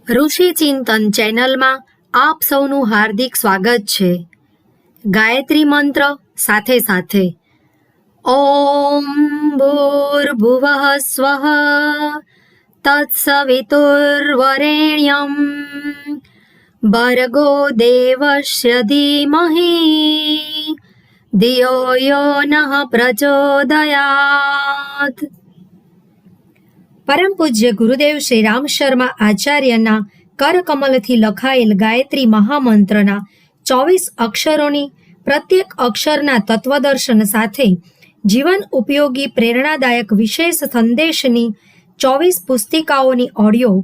ઋષિ ચિંતન ચેનલમાં આપ સૌનું હાર્દિક સ્વાગત છે. ગાયત્રી મંત્ર સાથે સાથે ઓમ ભૂર્ભુવઃ સ્વઃ તત્સવિતુર્વરેણ્યં ભર્ગો દેવસ્ય ધીમહિ ધિયો યો નઃ પ્રચોદયાત. પરમ પૂજ્ય ગુરુદેવ શ્રી રામ શર્મા આચાર્યના કરકમલથી લખાયેલ ગાયત્રી મહામંત્રના 24 અક્ષરોની પ્રત્યેક અક્ષરના તત્વદર્શન સાથે જીવન ઉપયોગી પ્રેરણાદાયક વિશેષ સંદેશની 24 પુસ્તિકાઓની ઓડિયો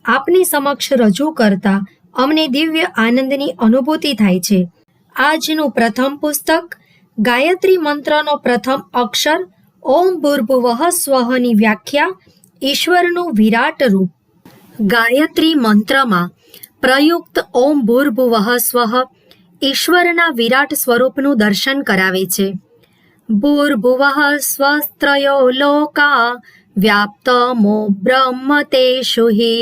આપની સમક્ષ રજૂ કરતા અમને દિવ્ય આનંદની અનુભૂતિ થાય છે. આજનું પ્રથમ પુસ્તક ગાયત્રી મંત્રનો પ્રથમ અક્ષર ઓમ ભૂર્ભુવઃ સ્વઃની વ્યાખ્યા ઈશ્વરનું વિરાટ રૂપ. ગાયત્રી મંત્રમાં પ્રયુક્ત ઓમ ભૂર્ભુવઃ સ્વઃ ઈશ્વરના વિરાટ સ્વરૂપનું દર્શન કરાવે છે. ભૂર્ભુવઃ સ્વસ્ત્રયો લોકા વ્યાપ્તમો બ્રહ્મ તેષુ હિ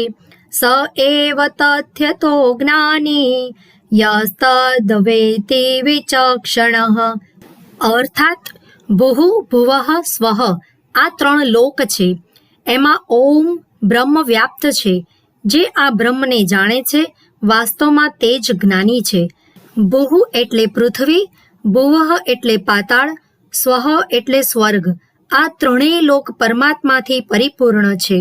સ એવ તથ્યતો જ્ઞાની યસ્તદ્વેતિ વિચક્ષણઃ. અર્થાત ભુઃ ભુવઃ સ્વઃ આ 3 લોક છે. એમાં ઓમ બ્રહ્મ વ્યાપ્ત છે, જે આ બ્રહ્મને જાણે છે. વાસ્તવમાં તે જ જ્ઞાની છે. ભુઃ એટલે પૃથ્વી, ભુવઃ એટલે પાતાળ, સ્વઃ એટલે સ્વર્ગ. આ 3 લોક પરમાત્માથી પરિપૂર્ણ છે.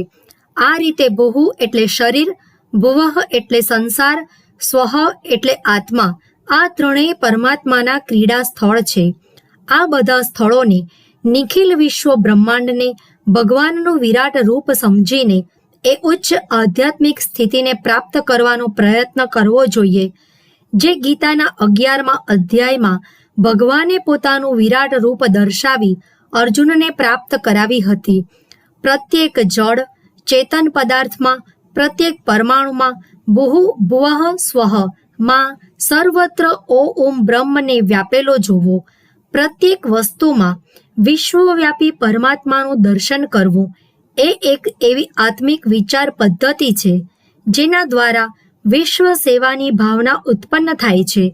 આ રીતે ભુઃ એટલે શરીર, ભુવઃ એટલે સંસાર, સ્વઃ એટલે આત્મા. આ 3 પરમાત્માના ક્રીડા સ્થળ છે. આ બધા સ્થળોને નિખિલ વિશ્વ બ્રહ્માંડને ભગવાનનું વિરાટ રૂપ સમજીને એ ઉચ્ચ આધ્યાત્મિક સ્થિતિને પ્રાપ્ત કરવાનો પ્રયત્ન કરવો જોઈએ, જે ગીતાના 11મા અધ્યાયમાં ભગવાને પોતાનું વિરાટ રૂપ દર્શાવી અર્જુનને પ્રાપ્ત કરાવી હતી. પ્રત્યેક જડ ચેતન પદાર્થમાં, પ્રત્યેક પરમાણુમાં ભુઃ ભુવઃ સ્વઃ માં સર્વત્ર ઓમ બ્રહ્મને વ્યાપેલો જોવો. પ્રત્યેક વસ્તુમાં વિશ્વવ્યાપી પરમાત્માનું દર્શન કરવું એ એક એવી આત્મિક વિચાર પદ્ધતિ છે, જેના દ્વારા વિશ્વ સેવાની ભાવના ઉત્પન્ન થાય છે.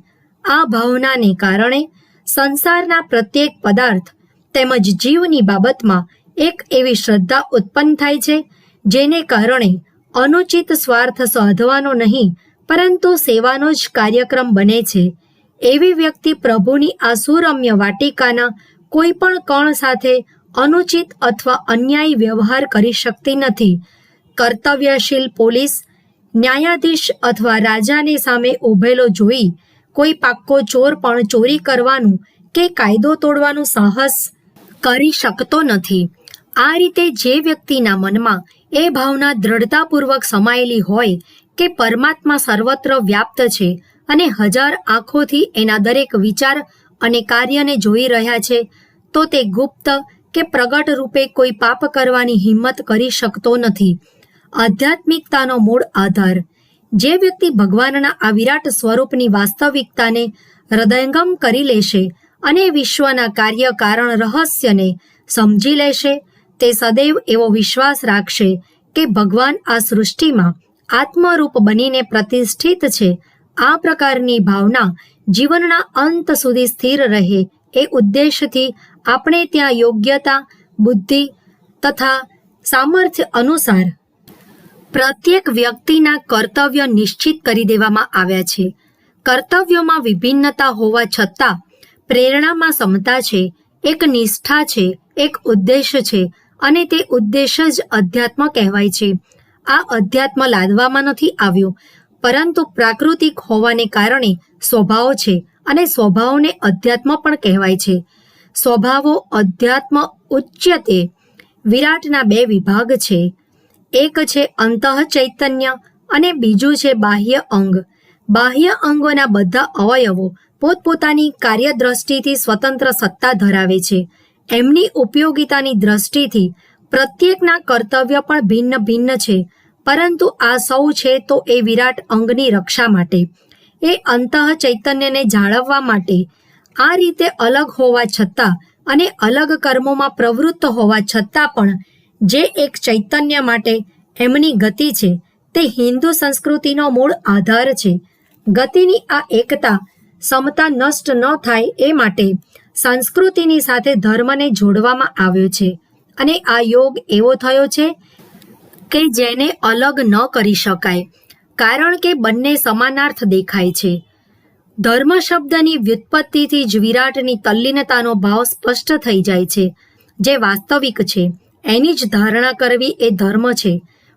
આ ભાવનાને કારણે સંસારના પ્રત્યેક પદાર્થ તેમજ જીવની બાબતમાં એક એવી શ્રદ્ધા ઉત્પન્ન થાય છે, જેને કારણે અનુચિત સ્વાર્થ સાધવાનો નહીં, પરંતુ સેવાનો જ કાર્યક્રમ બને છે. એવી વ્યક્તિ પ્રભુની આ સુરમ્ય વાટિકાના કોઈ પણ કણ સાથે અનુચિત અથવા અન્યાયી વ્યવહાર કરી શકતી નથી. કર્તવ્યશીલ પોલીસ, ન્યાયાધીશ અથવા રાજાને સામે ઊભેલો જોઈ કોઈ પાક્કો ચોર પણ ચોરી કરવાનું કે કાયદો તોડવાનું સાહસ કરી શકતો નથી. આ રીતે જે વ્યક્તિના મનમાં એ ભાવના દ્રઢતાપૂર્વક સમાયેલી હોય કે પરમાત્મા સર્વત્ર વ્યાપ્ત છે અને 1000 આંખોથી એના દરેક વિચાર અને કાર્યને જોઈ રહ્યા છે, તો તે ગુપ્ત કે પ્રગટ રૂપે કોઈ પાપ કરવાની હિંમત કરી શકતો નથી. આધ્યાત્મિકતાનો મૂળ આધાર. જે વ્યક્તિ ભગવાનના આ વિરાટ સ્વરૂપની વાસ્તવિકતાને હૃદયંગમ કરી લેશે અને વિશ્વના કાર્ય કારણ રહસ્યને સમજી લેશે, તે સદૈવ એવો વિશ્વાસ રાખશે કે ભગવાન આ સૃષ્ટિમાં આત્મરૂપ બનીને પ્રતિષ્ઠિત છે. આ પ્રકારની ભાવના જીવનના અંત સુધી સ્થિર રહે એ ઉદ્દેશથી આપણે ત્યાં યોગ્યતા, બુદ્ધિ તથા સામર્થ્ય અનુસાર પ્રત્યેક વ્યક્તિના કર્તવ્ય નિશ્ચિત કરી દેવામાં આવ્યા છે. કર્તવ્યોમાં વિભિન્નતા હોવા છતાં પ્રેરણામાં સમતા છે, એક નિષ્ઠા છે, એક ઉદ્દેશ છે, અને તે ઉદ્દેશ જ અધ્યાત્મ કહેવાય છે. આ અધ્યાત્મ લાદવામાં નથી આવ્યું, પરંતુ પ્રાકૃતિક હોવાને કારણે સ્વભાવ છે, અને સ્વભાવને અધ્યાત્મ પણ કહેવાય છે. સ્વભાવો અધ્યાત્મ ઉચ્યતે. વિરાટના 2 વિભાગ છે. એક છે અંતઃ ચૈતન્ય અને બીજું છે બાહ્ય અંગ. બાહ્ય અંગોના બધા અવયવો પોતપોતાની કાર્યદ્રષ્ટિથી સ્વતંત્ર સત્તા ધરાવે છે. એમની ઉપયોગિતાની દ્રષ્ટિથી પ્રત્યેકના કર્તવ્ય પણ ભિન્ન ભિન્ન છે, પરંતુ આ સૌ છે તો એ વિરાટ અંગની રક્ષા માટે, એ અંતઃ ચૈતન્યને જાળવવા માટે. આ રીતે અલગ હોવા છતાં અને અલગ કર્મોમાં પ્રવૃત્ત હોવા છતાં પણ જે એક ચૈતન્ય માટે એમની ગતિ છે તે હિન્દુ સંસ્કૃતિનો મૂળ આધાર છે. ગતિની આ એકતા સમતા નષ્ટ ન થાય એ માટે સંસ્કૃતિની સાથે ધર્મને જોડવામાં આવ્યો છે અને આ યોગ એવો થયો છે કે જેને અલગ ન કરી શકાય, કારણ કે બંને સમાનાર્થ દેખાય છે. ધર્મ શબ્દની વ્યુત્પત્તિથી જ વિરાટની તલ્લીનતાનો ભાવ સ્પષ્ટ થઈ જાય છે. જે વાસ્તવિક છે એની જ ધારણા કરવી એ ધર્મ છે.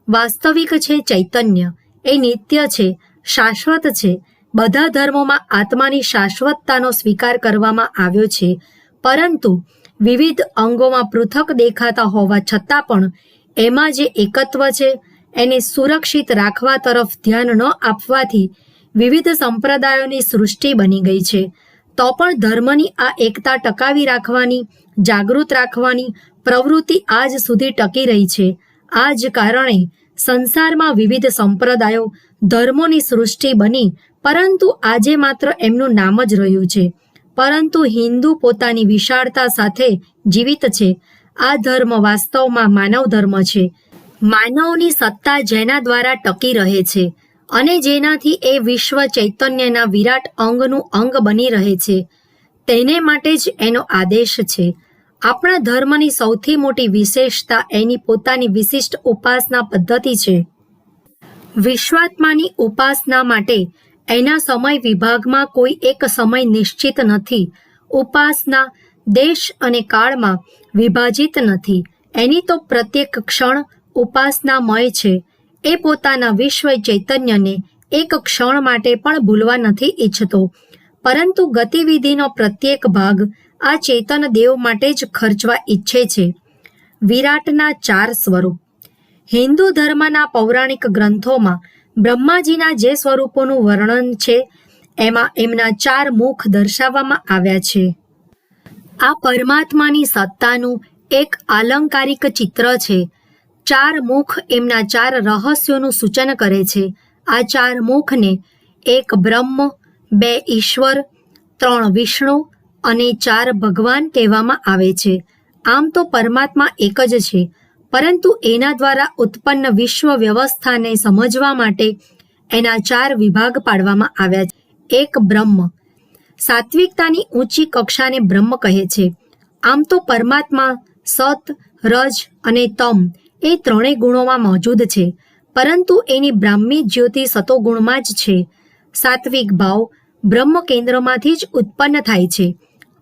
વાસ્તવિક છે ચૈતન્ય, એ નિત્ય છે, શાશ્વત છે. બધા ધર્મોમાં આત્માની શાશ્વતતાનો સ્વીકાર કરવામાં આવ્યો છે, પરંતુ વિવિધ અંગોમાં પૃથક દેખાતા હોવા છતાં પણ એમાં જે એકત્વ છે એને સુરક્ષિત રાખવા તરફ ધ્યાન ન આપવાથી વિવિધ સંપ્રદાયોની સૃષ્ટિ બની ગઈ છે. તો પણ ધર્મની આ એકતા ટકાવી રાખવાની, જાગૃત રાખવાની પ્રવૃત્તિ આજ સુધી ટકી રહી છે. આ જ કારણે સંસારમાં વિવિધ સંપ્રદાયો, ધર્મોની સૃષ્ટિ બની, પરંતુ આજે માત્ર એમનું નામ જ રહ્યું છે. પરંતુ હિન્દુ પોતાની વિશાળતા સાથે જીવિત છે. આ ધર્મ વાસ્તવમાં માનવ ધર્મ છે. માનવની સત્તા જેના દ્વારા ટકી રહે છે અને જેનાથી એ વિશ્વ ચૈતન્યના વિરાટ અંગનું અંગ બની રહે છે, તેને માટે જ એનો આદેશ છે. આપણા ધર્મની સૌથી મોટી વિશેષતા એની પોતાની વિશિષ્ટ ઉપાસના પદ્ધતિ છે. વિશ્વાત્માની ઉપાસના માટે એના સમય વિભાગમાં કોઈ એક સમય નિશ્ચિત નથી. ઉપાસના દેશ અને કાળમાં વિભાજિત નથી. એની તો પ્રત્યેક ક્ષણ ઉપાસનામય છે. એ પોતાના વિશ્વ ચૈતન્યને એક ક્ષણ માટે પણ ભૂલવા નથી ઈચ્છતો, પરંતુ ગતિવિધિનો પ્રત્યેક ભાગ આ ચેતન દેવ માટે જ ખર્ચવા ઈચ્છે છે. વિરાટના 4 સ્વરૂપ. હિન્દુ ધર્મના પૌરાણિક ગ્રંથોમાં બ્રહ્માજીના જે સ્વરૂપોનું વર્ણન છે એમાં એમના 4 મુખ દર્શાવવામાં આવ્યા છે. આ પરમાત્માની સત્તાનું એક આલંકારિક ચિત્ર છે. 4 મુખ એમના 4 રહસ્યોનું સૂચન કરે છે. આ 4 મુખને 1 બ્રહ્મ, 2 ઈશ્વર, 3 વિષ્ણુ અને 4 ભગવાન કહેવામાં આવે છે. આમ તો પરમાત્મા એક જ છે, પરંતુ એના દ્વારા ઉત્પન્ન વિશ્વ વ્યવસ્થાને સમજવા માટે એના 4 વિભાગ પાડવામાં આવ્યા છે. 1 બ્રહ્મ. સાત્વિકતાની ઊંચી કક્ષાને બ્રહ્મ કહે છે. આમ તો પરમાત્મા સત, રજ અને તમ એ ત્રણેય ગુણોમાં મોજૂદ છે, પરંતુ એની બ્રાહ્મી જ્યોતિ સતોગુણમાં જ છે. સાત્વિક ભાવ બ્રહ્મ કેન્દ્રમાંથી જ ઉત્પન્ન થાય છે.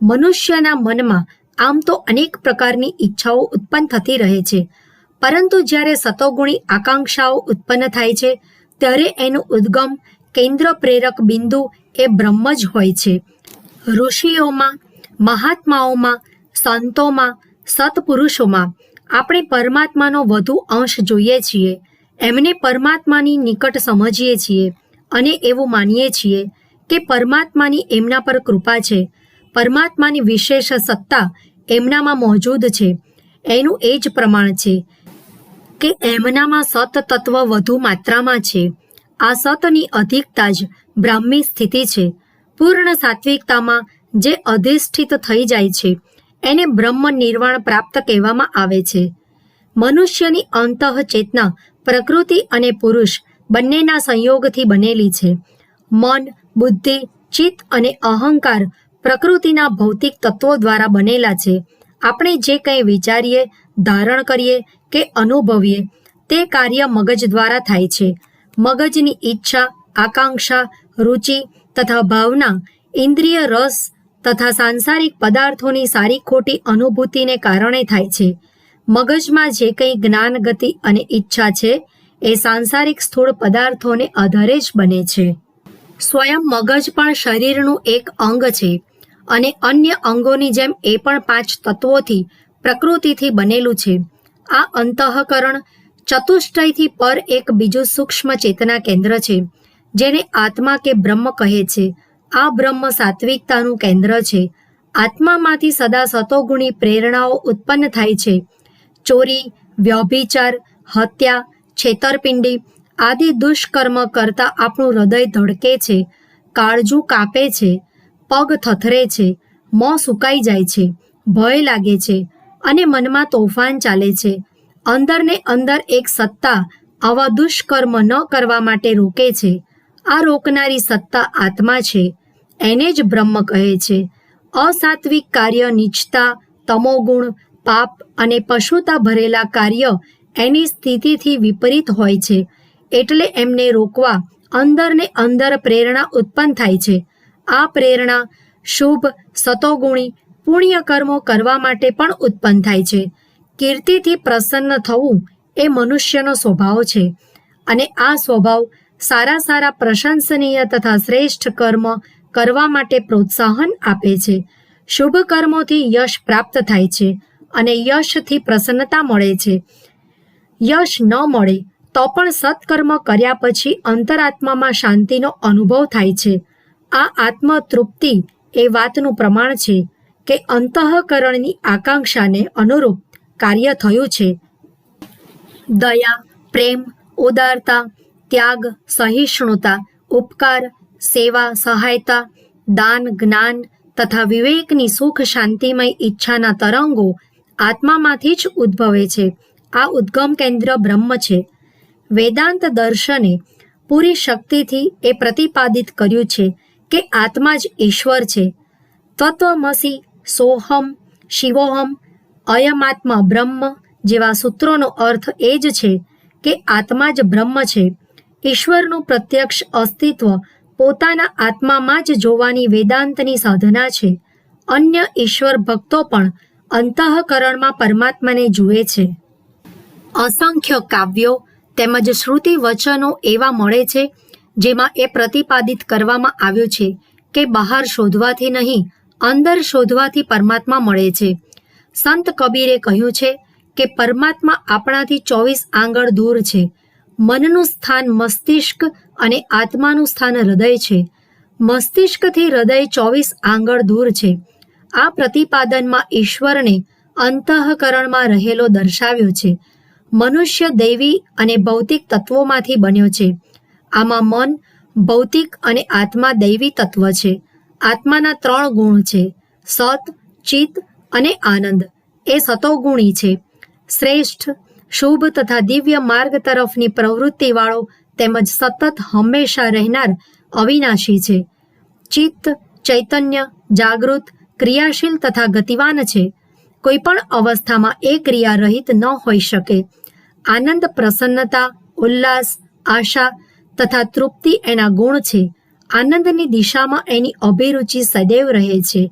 મનુષ્યના મનમાં આમ તો અનેક પ્રકારની ઈચ્છાઓ ઉત્પન્ન થતી રહે છે, પરંતુ જ્યારે સતોગુણી આકાંક્ષાઓ ઉત્પન્ન થાય છે ત્યારે એનું ઉદ્ગમ, કેન્દ્ર પ્રેરક બિંદુ એ બ્રહ્મ જ હોય છે. ઋષિઓમાં, મહાત્માઓમાં, સંતોમાં, સત્પુરુષોમાં આપણે પરમાત્માનો વધુ અંશ જોઈએ છીએ. એમને પરમાત્માની નિકટ સમજીએ છીએ અને એવું માનીએ છીએ કે પરમાત્માની એમના પર કૃપા છે. પરમાત્માની વિશેષ સત્તા એમનામાં મોજૂદ છે. એનું એ જ પ્રમાણ છે કે એમનામાં સત તત્વ વધુ માત્રામાં છે. આ સતની અધિકતા જ બ્રાહ્મી સ્થિતિ છે. પૂર્ણ સાત્વિકતામાં જે અધિષ્ઠિત થઈ જાય છે એને બ્રહ્મ નિર્વાણ પ્રાપ્ત કહેવામાં આવે છે. મનુષ્યની અંતઃચેતના પ્રકૃતિ અને પુરુષ બંનેના સંયોગથી બનેલી છે. મન, બુદ્ધિ, ચિત્ત અને અહંકાર પ્રકૃતિના ભૌતિક તત્વો દ્વારા બનેલા છે. આપણે જે કંઈ વિચારીએ, ધારણ કરીએ કે અનુભવીએ તે કાર્ય મગજ દ્વારા થાય છે. મગજની ઈચ્છા, આકાંક્ષા, રુચિ તથા ભાવના ઇન્દ્રિય રસ તથા સાંસારિક પદાર્થોની સારી ખોટી અનુભૂતિને કારણે થાય છે. મગજમાં જે કંઈ જ્ઞાન, ગતિ અને ઈચ્છા છે એ સાંસારિક સ્થૂળ પદાર્થોને આધારે જ બને છે. સ્વયં મગજ પણ શરીરનું એક અંગ છે અને અન્ય અંગોની જેમ એ પણ 5 તત્વોથી, પ્રકૃતિથી બનેલું છે. આ અંતઃકરણ ચતુષ્ટયથી પર એક બીજું સૂક્ષ્મ ચેતના કેન્દ્ર છે, જેને આત્મા કે બ્રહ્મ કહે છે. આ બ્રહ્મ સાત્વિકતાનું કેન્દ્ર છે. આત્મામાંથી સદા સતોગુણી પ્રેરણાઓ ઉત્પન્ન થાય છે. ચોરી, વ્યભિચાર, હત્યા, છેતરપિંડી આદિ દુષ્કર્મ કરતા આપણું હૃદય ધડકે છે, કાળજું કાપે છે, પગ થથરે છે, મોં સુકાઈ જાય છે, ભય લાગે છે અને મનમાં તોફાન ચાલે છે. અંદરને અંદર એક સત્તા આવા દુષ્કર્મ ન કરવા માટે રોકે છે. આ રોકનારી સત્તા આત્મા છે, એને જ બ્રહ્મ કહે છે. અસાત્વિક કાર્ય, નીચતા, તમોગુણ, પાપ અને પશુતા ભરેલા કાર્ય એની સ્થિતિથી વિપરીત હોય છે, એટલે એમને રોકવા અંદર ને અંદર પ્રેરણા ઉત્પન્ન થાય છે. આ પ્રેરણા શુભ, સતોગુણી પુણ્ય કર્મો કરવા માટે પણ ઉત્પન્ન થાય છે. કીર્તિથી પ્રસન્ન થવું એ મનુષ્યનો સ્વભાવ છે, અને આ સ્વભાવ સારા સારા પ્રશંસનીય તથા શ્રેષ્ઠ કર્મ કરવા માટે પ્રોત્સાહન આપે છે. શુભ કર્મોથી યશ પ્રાપ્ત થાય છે, અને યશથી પ્રસન્નતા મળે છે. યશ ન મળે તો પણ સત્કર્મ કર્યા પછી અંતરાત્મામાં શાંતિનો અનુભવ થાય છે. આ આત્મતૃપ્તિ એ વાતનું પ્રમાણ છે કે અંતઃકરણની આકાંક્ષાને અનુરૂપ કાર્ય થયું છે. દયા, પ્રેમ, ઉદારતા, ત્યાગ, સહિષ્ણુતા, ઉપકાર, સેવા, સહાયતા, દાન, જ્ઞાન તથા વિવેકની સુખ શાંતિમય ઈચ્છાના તરંગો આત્મામાંથી જ ઉદ્ભવે છે. આ ઉદ્ગમ કેન્દ્ર બ્રહ્મ છે. વેદાંત દર્શને પૂરી શક્તિથી એ પ્રતિપાદિત કર્યું છે કે આત્મા જ ઈશ્વર છે. તત્વમસી, સોહમ, શિવોહમ, અયમાત્મા બ્રહ્મ જેવા સૂત્રોનો અર્થ એ જ છે કે આત્મા જ બ્રહ્મ છે. ઈશ્વરનું પ્રત્યક્ષ અસ્તિત્વ પોતાના આત્મામાં જ જોવાની વેદાંતની સાધના છે. અન્ય ઈશ્વર ભક્તો પણ અંતઃકરણમાં પરમાત્માને જુએ છે. અસંખ્ય કાવ્યો તેમજ શ્રુતિ વચનો એવા મળે છે જેમાં એ પ્રતિપાદિત કરવામાં આવ્યું છે કે બહાર શોધવાથી નહીં, અંદર શોધવાથી પરમાત્મા મળે છે. સંત કબીરે કહ્યું છે કે પરમાત્મા આપણાથી 24 આંગળ દૂર છે. મનનું સ્થાન મસ્તિષ્ક અને આત્માનું સ્થાન હૃદય છે. મસ્તિષ્કથી હૃદય 24 આંગળ દૂર છે. આ પ્રતિપાદનમાં ઈશ્વરને અંતઃકરણમાં રહેલો દર્શાવ્યો છે. મનુષ્ય દૈવી અને ભૌતિક તત્વોમાંથી બન્યો છે. આમાં મન ભૌતિક અને આત્મા દૈવી તત્વ છે. આત્માના 3 ગુણ છે: સત, ચિત્ત અને આનંદ. એ સતોગુણી છે. શ્રેષ્ઠ, શુભ તથા દિવ્ય માર્ગ તરફની પ્રવૃત્તિવાળો તેમજ સતત હંમેશા રહેનાર અવિનાશી છે. ચિત્ત ચૈતન્ય, જાગૃત, ક્રિયાશીલ તથા ગતિવાન છે. કોઈ પણ અવસ્થામાં એ ક્રિયા રહિત ન હોઈ શકે. આનંદ, પ્રસન્નતા, ઉલ્લાસ, આશા તથા તૃપ્તિ એના ગુણ છે. આનંદની દિશામાં એની અભિરુચિ સદૈવ રહે છે.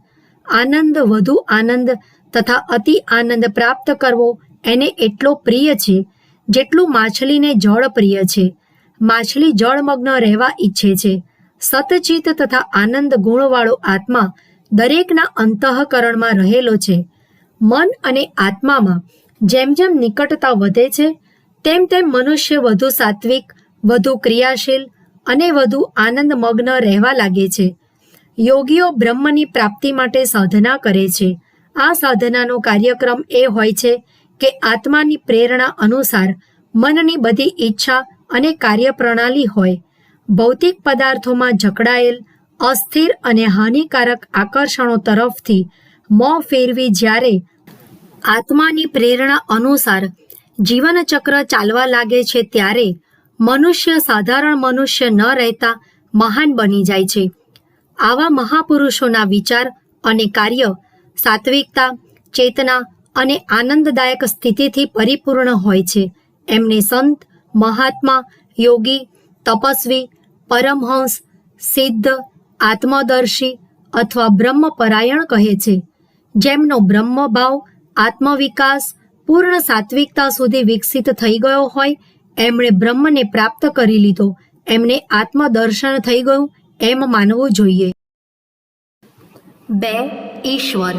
આનંદ, વધુ આનંદ તથા અતિ આનંદ પ્રાપ્ત કરવો એને એટલો પ્રિય છે જેટલું માછલીને જળ પ્રિય છે. માછલી જળમગ્ન રહેવા ઈચ્છે છે. સતચિત તથા આનંદ ગુણવાળો આત્મા દરેકના અંતઃકરણમાં રહેલો છે. મન અને આત્મામાં જેમ જેમ નિકટતા વધે છે તેમ તેમ મનુષ્ય વધુ સાત્વિક, વધુ ક્રિયાશીલ અને વધુ આનંદમગ્ન રહેવા લાગે છે. યોગીઓ બ્રહ્મની પ્રાપ્તિ માટે સાધના કરે છે. આ સાધનાનો કાર્યક્રમ એ હોય છે કે આત્માની પ્રેરણા અનુસાર મનની બધી ઈચ્છા અને કાર્યપ્રણાલી હોય. ભૌતિક પદાર્થોમાં જકડાયેલ અસ્થિર અને હાનિકારક આકર્ષણો તરફથી મોં ફેરવી જ્યારે આત્માની પ્રેરણા અનુસાર જીવનચક્ર ચાલવા લાગે છે ત્યારે મનુષ્ય સાધારણ મનુષ્ય ન રહેતા મહાન બની જાય છે. આવા મહાપુરુષોના વિચાર અને કાર્ય સાત્વિકતા, ચેતના અને આનંદદાયક સ્થિતિથી પરિપૂર્ણ હોય છે. એમને સંત, મહાત્મા, યોગી, તપસ્વી, પરમહંસ, સિદ્ધ, આત્મદર્શી અથવા બ્રહ્મપરાયણ કહે છે. જેમનો બ્રહ્મભાવ, આત્મવિકાસ પૂર્ણ સાત્વિકતા સુધી વિકસિત થઈ ગયો હોય, એમણે બ્રહ્મને પ્રાપ્ત કરી લીધો, એમને આત્મદર્શન થઈ ગયું એમ માનવું જોઈએ. 2. ઈશ્વર.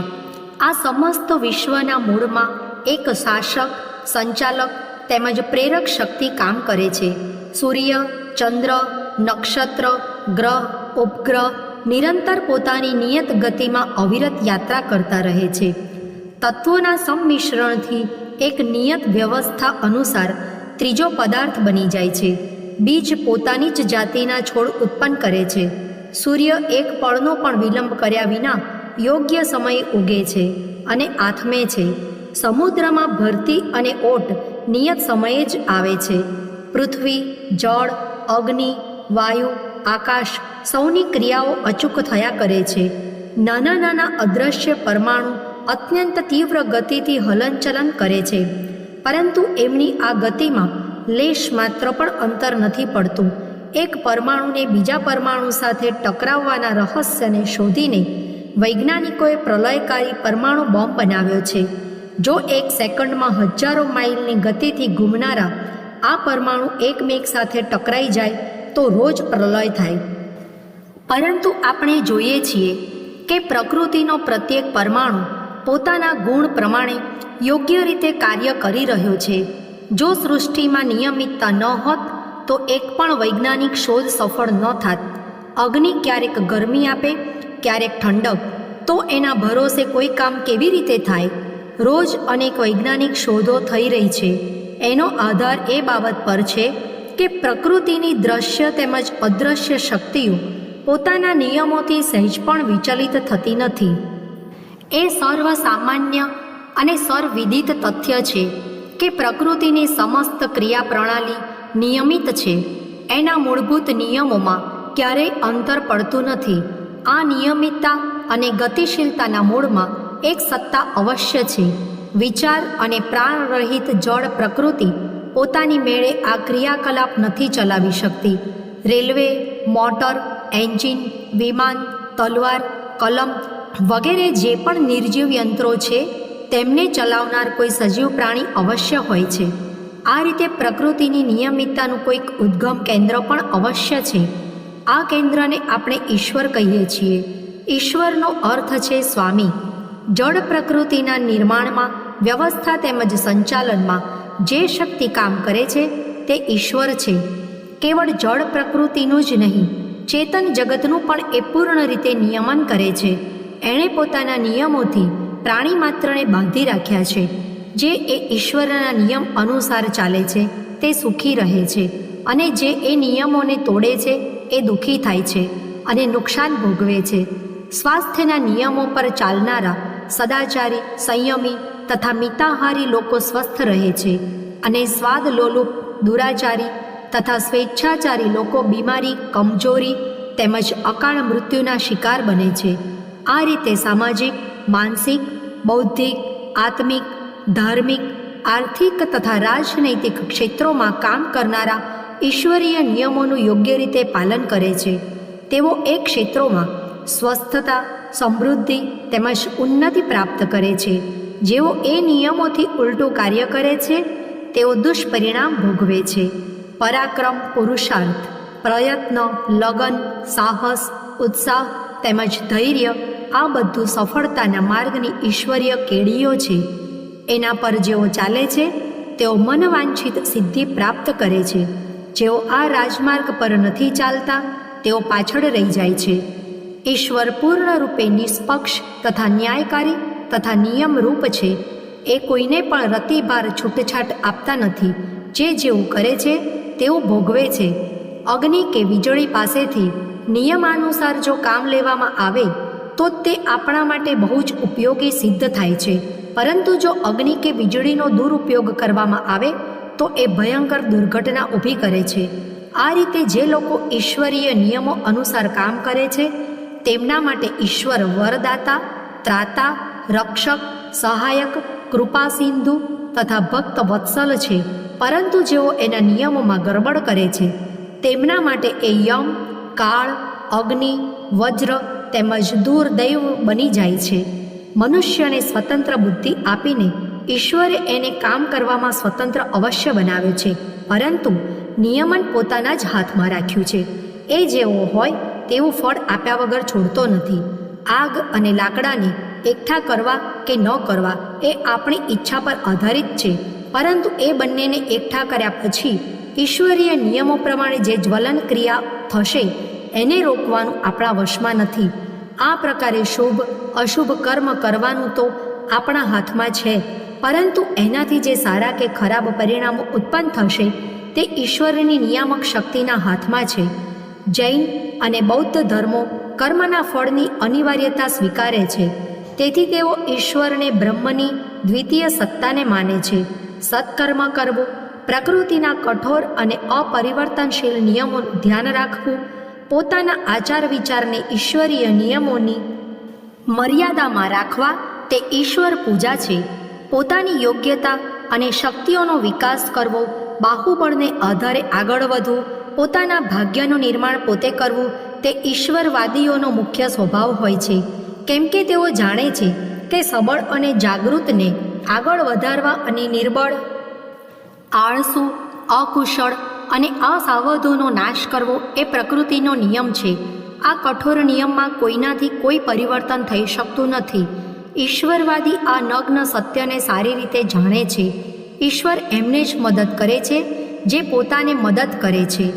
આ સમસ્ત વિશ્વના મૂળમાં એક શાસક, સંચાલક તેમજ પ્રેરક શક્તિ કામ કરે છે. સૂર્ય, ચંદ્ર, નક્ષત્ર, ગ્રહ, ઉપગ્રહ નિરંતર પોતાની નિયત ગતિમાં અવિરત યાત્રા કરતા રહે છે. તત્વોના સંમિશ્રણથી એક નિયત વ્યવસ્થા અનુસાર ત્રીજો પદાર્થ બની જાય છે. બીજ પોતાની જ જાતિના છોડ ઉત્પન્ન કરે છે. સૂર્ય એક પળનો પણ વિલંબ કર્યા વિના યોગ્ય સમયે ઉગે છે અને આથમે છે. સમુદ્રમાં ભરતી અને ઓટ નિયત સમયે જ આવે છે. પૃથ્વી, જળ, અગ્નિ, વાયુ, આકાશ સૌની ક્રિયાઓ અચૂક થયા કરે છે. નાના નાના અદૃશ્ય પરમાણુ અત્યંત તીવ્ર ગતિથી હલનચલન કરે છે, પરંતુ એમની આ ગતિમાં લેશ માત્ર પણ અંતર નથી પડતું. એક પરમાણુને બીજા પરમાણુ સાથે ટકરાવવાના રહસ્યને શોધીને વૈજ્ઞાનિકોએ પ્રલયકારી પરમાણુ બોમ્બ બનાવ્યો છે. જો એક સેકન્ડમાં હજારો માઇલની ગતિથી ઘૂમનારા આ પરમાણુ એકમેક સાથે ટકરાઈ જાય તો રોજ પ્રલય થાય. પરંતુ આપણે જોઈએ છીએ કે પ્રકૃતિનો પ્રત્યેક પરમાણુ પોતાના ગુણ પ્રમાણે યોગ્ય રીતે કાર્ય કરી રહ્યો છે. જો સૃષ્ટિમાં નિયમિતતા ન હોત તો એક પણ વૈજ્ઞાનિક શોધ સફળ ન થાત. અગ્નિ ક્યારેક ગરમી આપે, ક્યારેક ઠંડક, તો એના ભરોસે કોઈ કામ કેવી રીતે થાય? રોજ અનેક વૈજ્ઞાનિક શોધો થઈ રહી છે. એનો આધાર એ બાબત પર છે કે પ્રકૃતિની દ્રશ્ય તેમજ અદૃશ્ય શક્તિઓ પોતાના નિયમોથી સહેજ પણ વિચલિત થતી નથી. એ સર્વસામાન્ય અને સર્વવિદિત તથ્ય છે કે પ્રકૃતિની સમસ્ત ક્રિયા પ્રણાલી નિયમિત છે. એના મૂળભૂત નિયમોમાં ક્યારેય અંતર પડતું નથી. આ નિયમિતતા અને ગતિશીલતાના મૂળમાં એક સત્તા અવશ્ય છે. વિચાર અને પ્રાણરહિત જળ પ્રકૃતિ પોતાની મેળે આ ક્રિયાકલાપ નથી ચલાવી શકતી. રેલવે, મોટર, એન્જિન, વિમાન, તલવાર, કલમ વગેરે જે પણ નિર્જીવ યંત્રો છે તેમને ચલાવનાર કોઈ સજીવ પ્રાણી અવશ્ય હોય છે. આ રીતે પ્રકૃતિની નિયમિતતાનું કોઈક ઉદ્ગમ કેન્દ્ર પણ અવશ્ય છે. આ કેન્દ્રને આપણે ઈશ્વર કહીએ છીએ. ઈશ્વરનો અર્થ છે સ્વામી. જળ પ્રકૃતિના નિર્માણમાં, વ્યવસ્થા તેમજ સંચાલનમાં જે શક્તિ કામ કરે છે તે ઈશ્વર છે. કેવળ જળ પ્રકૃતિનું જ નહીં, ચેતન જગતનું પણ એ પૂર્ણ રીતે નિયમન કરે છે. એણે પોતાના નિયમોથી પ્રાણી માત્રને બાંધી રાખ્યા છે. જે એ ઈશ્વરના નિયમ અનુસાર ચાલે છે તે સુખી રહે છે, અને જે એ નિયમોને તોડે છે એ દુઃખી થાય છે અને નુકસાન ભોગવે છે. સ્વાસ્થ્યના નિયમો પર ચાલનારા સદાચારી, સંયમી તથા મિતાહારી લોકો સ્વસ્થ રહે છે, અને સ્વાદ લોલુપ, દુરાચારી તથા સ્વેચ્છાચારી લોકો બીમારી, કમજોરી તેમજ અકાળ મૃત્યુના શિકાર બને છે. આ રીતે સામાજિક, માનસિક, બૌદ્ધિક, આત્મિક, ધાર્મિક, આર્થિક તથા રાજનૈતિક ક્ષેત્રોમાં કામ કરનારા ઈશ્વરીય નિયમોનું યોગ્ય રીતે પાલન કરે છે. તેઓ એ ક્ષેત્રોમાં સ્વસ્થતા, સમૃદ્ધિ તેમજ ઉન્નતિ પ્રાપ્ત કરે છે. જેઓ એ નિયમોથી ઉલટું કાર્ય કરે છે તેઓ દુષ્પરિણામ ભોગવે છે. પરાક્રમ, પુરુષાર્થ, પ્રયત્ન, લગન, સાહસ, ઉત્સાહ તેમજ ધૈર્ય આ બધું સફળતાના માર્ગની ઈશ્વરીય કેડીઓ છે. એના પર જેઓ ચાલે છે તેઓ મનવાંછિત સિદ્ધિ પ્રાપ્ત કરે છે. જેઓ આ રાજમાર્ગ પર નથી ચાલતા તેઓ પાછળ રહી જાય છે. ઈશ્વર પૂર્ણ રૂપે નિષ્પક્ષ તથા ન્યાયકારી તથા નિયમરૂપ છે. એ કોઈને પણ રતિભાર છૂટછાટ આપતા નથી. જે જેવું કરે છે તેવું ભોગવે છે. અગ્નિ કે વીજળી પાસેથી નિયમાનુસાર જો કામ લેવામાં આવે તો તે આપણા માટે બહુ જ ઉપયોગી સિદ્ધ થાય છે. પરંતુ જો અગ્નિ કે વીજળીનો દુરુપયોગ કરવામાં આવે તો એ ભયંકર દુર્ઘટના ઊભી કરે છે. આ રીતે જે લોકો ઈશ્વરીય નિયમો અનુસાર કામ કરે છે તેમના માટે ઈશ્વર વરદાતા, ત્રાતા, રક્ષક, સહાયક, કૃપાસિંધુ તથા ભક્ત વત્સલ છે. પરંતુ જેઓ એના નિયમોમાં ગરબડ કરે છે તેમના માટે એ યમ, કાળ, અગ્નિ, વજ્ર તેમજ દુર્દૈવ બની જાય છે. મનુષ્યને સ્વતંત્ર બુદ્ધિ આપીને ઈશ્વરે એને કામ કરવામાં સ્વતંત્ર અવશ્ય બનાવ્યો છે, પરંતુ નિયમન પોતાના જ હાથમાં રાખ્યું છે. એ જેવો હોય તેવું ફળ આપ્યા વગર છોડતો નથી. આગ અને લાકડાને એકઠા કરવા કે ન કરવા એ આપણી ઈચ્છા પર આધારિત છે, પરંતુ એ બંનેને એકઠા કર્યા પછી ઈશ્વરીય નિયમો પ્રમાણે જે જ્વલન ક્રિયા થશે એને રોકવાનું આપણા વશમાં નથી. આ પ્રકારે શુભ અશુભ કર્મ કરવાનું તો આપણા હાથમાં છે, પરંતુ એનાથી જે સારા કે ખરાબ પરિણામો ઉત્પન્ન થશે તે ઈશ્વરની નિયામક શક્તિના હાથમાં છે. જૈન અને બૌદ્ધ ધર્મો કર્મના ફળની અનિવાર્યતા સ્વીકારે છે. તેથી તેઓ ઈશ્વરને બ્રહ્મની દ્વિતીય સત્તાને માને છે. સત્કર્મ કરવું, પ્રકૃતિના કઠોર અને અપરિવર્તનશીલ નિયમોનું ધ્યાન રાખવું, પોતાના આચાર વિચારને ઈશ્વરીય નિયમોની મર્યાદામાં રાખવા તે ઈશ્વર પૂજા છે. પોતાની યોગ્યતા અને શક્તિઓનો વિકાસ કરવો, બાહુબળને આધારે આગળ વધવું, પોતાના ભાગ્યનું નિર્માણ પોતે કરવું તે ઈશ્વરવાદીઓનો મુખ્ય સ્વભાવ હોય છે. કેમ કે તેઓ જાણે છે કે સબળ અને જાગૃતને આગળ વધારવા અને નિર્બળ, આળસુ, અકુશળ અને અસાવધોનો નાશ કરવો એ પ્રકૃતિનો નિયમ છે. આ કઠોર નિયમમાં કોઈનાથી કોઈ પરિવર્તન થઈ શકતું નથી. ઈશ્વરવાદી આ નગ્ન સત્યને સારી રીતે જાણે છે. ઈશ્વર એમને જ મદદ કરે છે જે પોતાને મદદ કરે છે.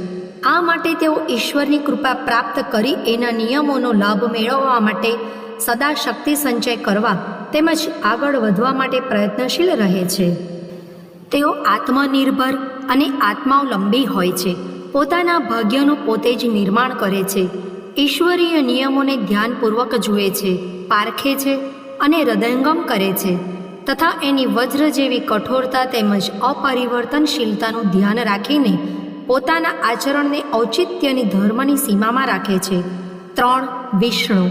આ માટે તેઓ ઈશ્વરની કૃપા પ્રાપ્ત કરી એના નિયમોનો લાભ મેળવવા માટે સદા શક્તિ સંચય કરવા તેમજ આગળ વધવા માટે પ્રયત્નશીલ રહે છે. તેઓ આત્મનિર્ભર અને આત્માવલંબી હોય છે. પોતાના ભાગ્યનું પોતે જ નિર્માણ કરે છે. ઈશ્વરીય નિયમોને ધ્યાનપૂર્વક જુએ છે, પારખે છે અને હૃદયંગમ કરે છે તથા એની વજ્ર જેવી કઠોરતા તેમજ અપરિવર્તનશીલતાનું ધ્યાન રાખીને પોતાના આચરણને ઔચિત્યની ધર્મની સીમામાં રાખે છે. 3. વિષ્ણુ.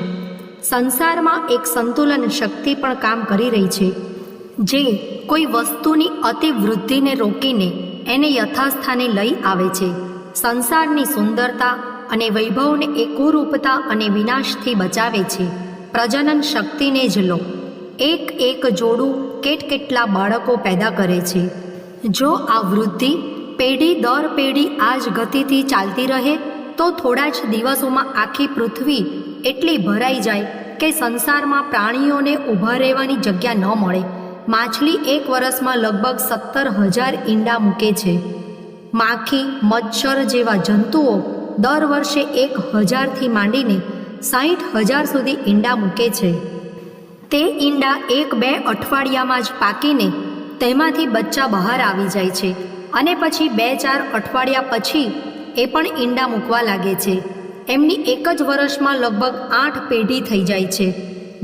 સંસારમાં એક સંતુલન શક્તિ પણ કામ કરી રહી છે, જે કોઈ વસ્તુની અતિવૃદ્ધિને રોકીને એને યથાસ્થાને લઈ આવે છે. સંસારની સુંદરતા અને વૈભવને એ કુરૂપતા અને વિનાશથી બચાવે છે. પ્રજનન શક્તિને જ લો. એક એક જોડું કેટલા બાળકો પેદા કરે છે. જો આ વૃદ્ધિ પેઢી દર પેઢી આ જ ગતિથી ચાલતી રહે તો થોડા જ દિવસોમાં આખી પૃથ્વી એટલી ભરાઈ જાય કે સંસારમાં પ્રાણીઓને ઊભા રહેવાની જગ્યા ન મળે. માછલી એક વર્ષમાં લગભગ 17,000 ઈંડા મૂકે છે. માખી, મચ્છર જેવા જંતુઓ દર વર્ષે 1,000થી માંડીને 60,000 સુધી ઈંડા મૂકે છે. તે ઈંડા 1-2 અઠવાડિયામાં જ પાકીને તેમાંથી બચ્ચા બહાર આવી જાય છે અને પછી 2-4 અઠવાડિયા પછી એ પણ ઈંડા મૂકવા લાગે છે. એમની એક જ વર્ષમાં લગભગ 8 પેઢી થઈ જાય છે.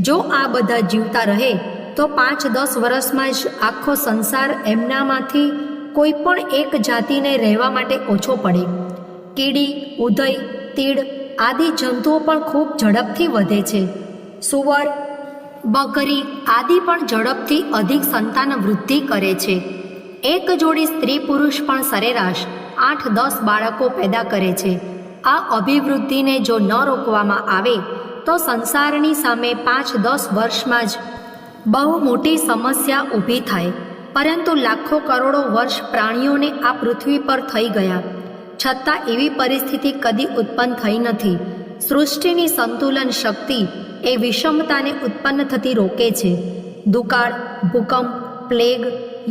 જો આ બધા જીવતા રહે તો 5-10 વર્ષમાં જ આખો સંસાર એમનામાંથી કોઈ પણ એક જાતિને રહેવા માટે ઓછો પડે. કીડી, ઉધઈ, તીડ આદિ જંતુઓ પણ ખૂબ ઝડપથી વધે છે. સુવર, બકરી આદિ પણ ઝડપથી અધિક સંતાન વૃદ્ધિ કરે છે. એક જોડી સ્ત્રી પુરુષ પણ સરેરાશ 8-10 બાળકો પેદા કરે છે. આ અભિવૃદ્ધિને જો ન રોકવામાં આવે તો સંસારની સામે 5-10 વર્ષમાં જ બહુ મોટી સમસ્યા ઊભી થાય. પરંતુ લાખો કરોડો વર્ષ પ્રાણીઓને આ પૃથ્વી પર થઈ ગયા છતાં એવી પરિસ્થિતિ કદી ઉત્પન્ન થઈ નથી. સૃષ્ટિની સંતુલન શક્તિ એ વિષમતાને ઉત્પન્ન થતી રોકે છે. દુકાળ, ભૂકંપ, પ્લેગ,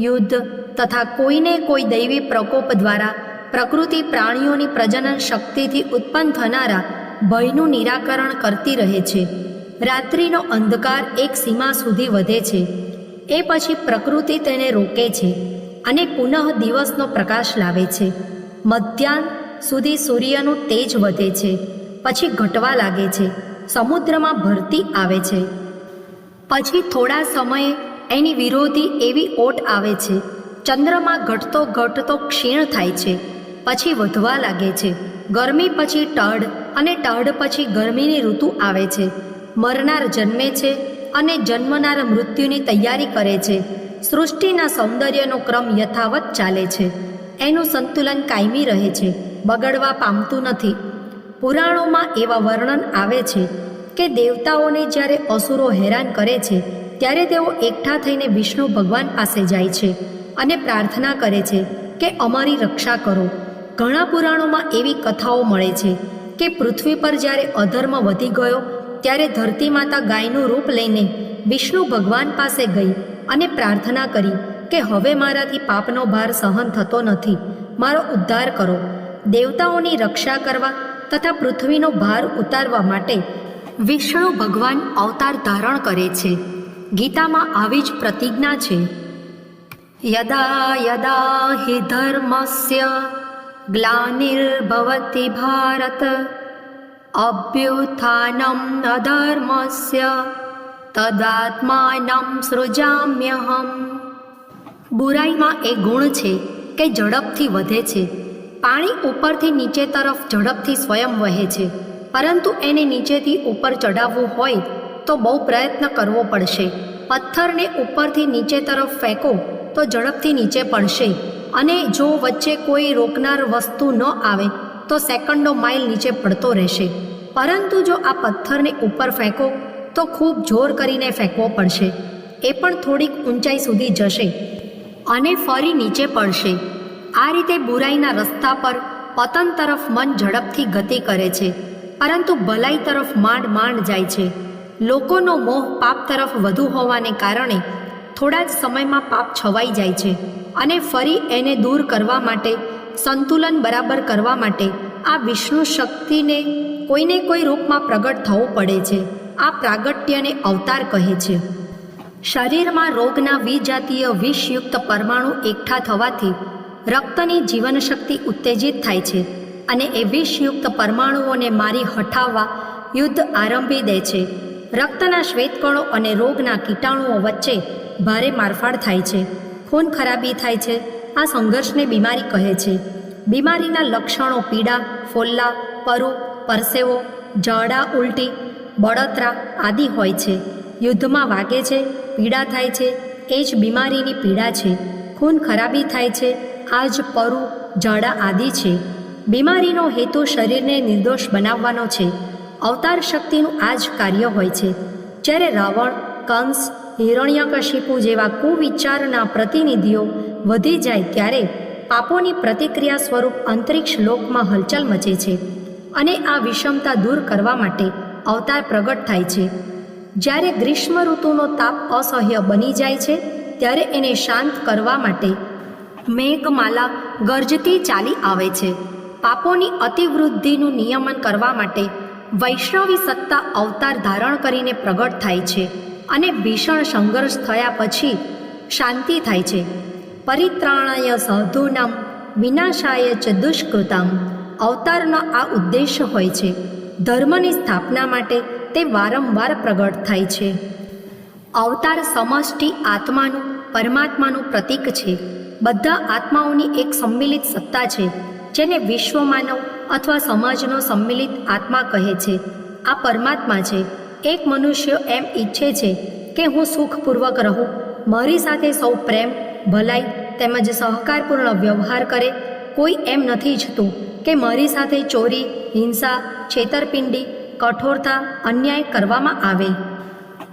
યુદ્ધ તથા કોઈને કોઈ દૈવી પ્રકોપ દ્વારા પ્રકૃતિ પ્રાણીઓની પ્રજનન શક્તિથી ઉત્પન્ન થનારા ભયનું નિરાકરણ કરતી રહે છે. રાત્રિનો અંધકાર એક સીમા સુધી વધે છે. એ પછી પ્રકૃતિ તેને રોકે છે અને પુનઃ દિવસનો પ્રકાશ લાવે છે. મધ્યાહ્ન સુધી સૂર્યનું તેજ વધે છે, પછી ઘટવા લાગે છે. સમુદ્રમાં ભરતી આવે છે. પછી થોડા સમયે એની વિરોધી એવી ઓટ આવે છે. ચંદ્રમાં ઘટતો ઘટતો ક્ષીણ થાય છે, પછી વધવા લાગે છે. ગરમી પછી ટાઢ અને ટાઢ પછી ગરમીની ઋતુ આવે છે. મરનાર જન્મે છે અને જન્મનાર મૃત્યુની તૈયારી કરે છે. સૃષ્ટિના સૌંદર્યનો ક્રમ યથાવત ચાલે છે. એનું સંતુલન કાયમી રહે છે, બગડવા પામતું નથી. પુરાણોમાં એવા વર્ણન આવે છે કે દેવતાઓને જ્યારે અસુરો હેરાન કરે છે ત્યારે તેઓ એકઠા થઈને વિષ્ણુ ભગવાન પાસે જાય છે અને પ્રાર્થના કરે છે કે અમારી રક્ષા કરો. ઘણા પુરાણોમાં એવી કથાઓ મળે છે કે પૃથ્વી પર જ્યારે અધર્મ વધી ગયો ત્યારે ધરતી માતા ગાયનું રૂપ લઈને વિષ્ણુ ભગવાન પાસે ગઈ અને પ્રાર્થના કરી કે હવે મારાથી પાપનો ભાર સહન થતો નથી, મારો ઉદ્ધાર કરો. દેવતાઓની રક્ષા કરવા તથા પૃથ્વીનો ભાર ઉતારવા માટે વિષ્ણુ ભગવાન અવતાર ધારણ કરે છે. ગીતામાં આવી જ પ્રતિજ્ઞા છે. યદા યદા હિ ધર્મસ્ય ગ્લાનિર્ભવતિ ભારત અભ્યુત્થાનમ અધર્મસ્ય તદાત્માનં સૃજામ્યહમ. બુરાઈમાં એ ગુણ છે કે ઝડપથી વધે છે. પાણી ઉપરથી નીચે તરફ ઝડપથી સ્વયં વહે છે, પરંતુ એને નીચેથી ઉપર ચડાવવું હોય તો બહુ પ્રયત્ન કરવો પડશે. પથ્થરને ઉપરથી નીચે તરફ ફેંકો તો ઝડપથી નીચે પડશે, અને જો વચ્ચે કોઈ રોકનાર વસ્તુ ન આવે તો સેકન્ડો માઇલ નીચે પડતો રહેશે. પરંતુ જો આ પથ્થરને ઉપર ફેંકો તો ખૂબ જોર કરીને ફેંકવો પડશે. એ પણ થોડીક ઊંચાઈ સુધી જશે અને ફરી નીચે પડશે. આ રીતે બુરાઈના રસ્તા પર પતન તરફ મન ઝડપથી ગતિ કરે છે, પરંતુ ભલાઈ તરફ માંડ માંડ જાય છે. લોકોનો મોહ પાપ તરફ વધુ હોવાને કારણે થોડા જ સમયમાં પાપ છવાઈ જાય છે, અને ફરી એને દૂર કરવા માટે, સંતુલન બરાબર કરવા માટે આ વિષ્ણુ શક્તિને કોઈને કોઈ રૂપમાં પ્રગટ થવું પડે છે. આ પ્રાગટ્યને અવતાર કહે છે. શરીરમાં રોગના વિજાતીય વિષયુક્ત પરમાણુ એકઠા થવાથી રક્તની જીવનશક્તિ ઉત્તેજિત થાય છે, અને એ વિષયુક્ત પરમાણુઓને મારી હઠાવવા યુદ્ધ આરંભી દે છે. રક્તના શ્વેતકણો અને રોગના કીટાણુઓ વચ્ચે ભારે મારફાડ થાય છે. ખૂન ખરાબી થાય છે. આ સંઘર્ષને બીમારી કહે છે. બીમારીના લક્ષણો પીડા, ફોલ્લા, પરુ, પરસેવો, ઝાડા, ઉલટી, બળતરા આદિ હોય છે. યુદ્ધમાં વાગે છે, પીડા થાય છે, એ જ બીમારીની પીડા છે. ખૂન ખરાબી થાય છે, આ જ પરુ, ઝાડા આદિ છે. બીમારીનો હેતુ શરીરને નિર્દોષ બનાવવાનો છે. અવતાર શક્તિનું આ જ કાર્ય હોય છે. જ્યારે રાવણ, કંસ, હિરણ્યકશિપુ જેવા કુવિચારના પ્રતિનિધિઓ વધી જાય ત્યારે પાપોની પ્રતિક્રિયા સ્વરૂપ અંતરિક્ષ લોકમાં હલચલ મચે છે, અને આ વિષમતા દૂર કરવા માટે અવતાર પ્રગટ થાય છે. જ્યારે ગ્રીષ્મ ઋતુનો તાપ અસહ્ય બની જાય છે ત્યારે એને શાંત કરવા માટે મેઘમાલા ગરજતી ચાલી આવે છે. પાપોની અતિવૃદ્ધિનું નિયમન કરવા માટે વૈષ્ણવી સત્તા અવતાર ધારણ કરીને પ્રગટ થાય છે, અને ભીષણ સંઘર્ષ થયા પછી શાંતિ થાય છે. પરિત્રાણાય સાધૂનામ વિનાશાય ચ દુષ્કૃતામ. અવતારનો આ ઉદ્દેશ્ય હોય છે. ધર્મની સ્થાપના માટે તે વારંવાર પ્રગટ થાય છે. અવતાર સમષ્ટિ આત્માનું, પરમાત્માનું પ્રતીક છે. બધા આત્માઓની એક સંમિલિત સત્તા છે, જેને વિશ્વમાનવ અથવા સમાજનો સંમિલિત આત્મા કહે છે. આ પરમાત્મા છે. એક મનુષ્ય એમ ઈચ્છે છે કે હું સુખપૂર્વક રહું, મારી સાથે સૌ પ્રેમ, ભલાઈ તેમજ સહકારપૂર્ણ વ્યવહાર કરે. કોઈ એમ નથી ઈચ્છતું કે મારી સાથે ચોરી, હિંસા, છેતરપિંડી, કઠોરતા, અન્યાય કરવામાં આવે.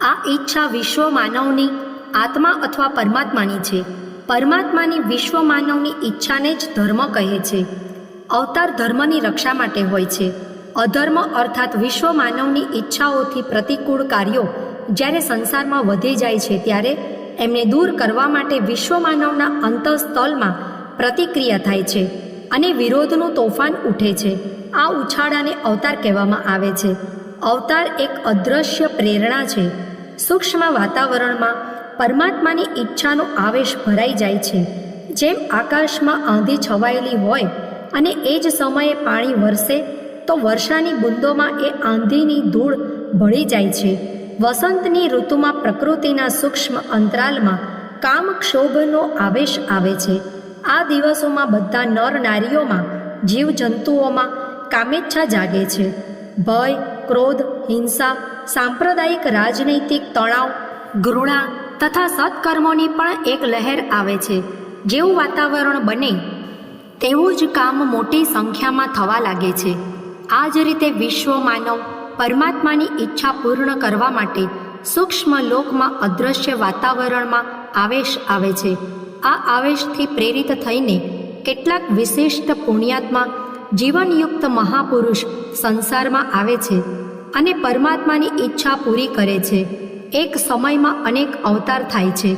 આ ઈચ્છા વિશ્વ માનવની આત્મા અથવા પરમાત્માની છે. પરમાત્માની વિશ્વ માનવની ઈચ્છાને જ ધર્મ કહે છે. અવતાર ધર્મની રક્ષા માટે હોય છે. અધર્મ અર્થાત વિશ્વ માનવની ઈચ્છાઓથી પ્રતિકૂળ કાર્યો જ્યારે સંસારમાં વધી જાય છે ત્યારે એમને દૂર કરવા માટે વિશ્વ માનવના અંતઃસ્થલમાં પ્રતિક્રિયા થાય છે, અને વિરોધનું તોફાન ઉઠે છે. આ ઉછાળાને અવતાર કહેવામાં આવે છે. અવતાર એક અદૃશ્ય પ્રેરણા છે. સૂક્ષ્મ વાતાવરણમાં પરમાત્માની ઈચ્છાનો આવેશ ભરાઈ જાય છે. જેમ આકાશમાં આંધી છવાયેલી હોય અને એ જ સમયે પાણી વરસે તો વર્ષાની બૂંદોમાં એ આંધીની ધૂળ ભળી જાય છે. વસંતની ઋતુમાં પ્રકૃતિના સૂક્ષ્મ અંતરાલમાં કામક્ષોભનો આવેશ આવે છે. આ દિવસોમાં બધા નર નારીઓમાં, જીવજંતુઓમાં કામેચ્છા જાગે છે. ભય, ક્રોધ, હિંસા, સાંપ્રદાયિક રાજનૈતિક તણાવ, ઘૃણા તથા સત્કર્મોની પણ એક લહેર આવે છે. જેવું વાતાવરણ બને તેવું જ કામ મોટી સંખ્યામાં થવા લાગે છે. આ જ રીતે વિશ્વ માનવ પરમાત્માની ઈચ્છા પૂર્ણ કરવા માટે સૂક્ષ્મ લોકમાં અદૃશ્ય વાતાવરણમાં આવેશ આવે છે. આ આવેશથી પ્રેરિત થઈને કેટલાક વિશિષ્ટ પુણ્યાત્મા, જીવનયુક્ત મહાપુરુષ સંસારમાં આવે છે અને પરમાત્માની ઈચ્છા પૂરી કરે છે. એક સમયમાં અનેક અવતાર થાય છે.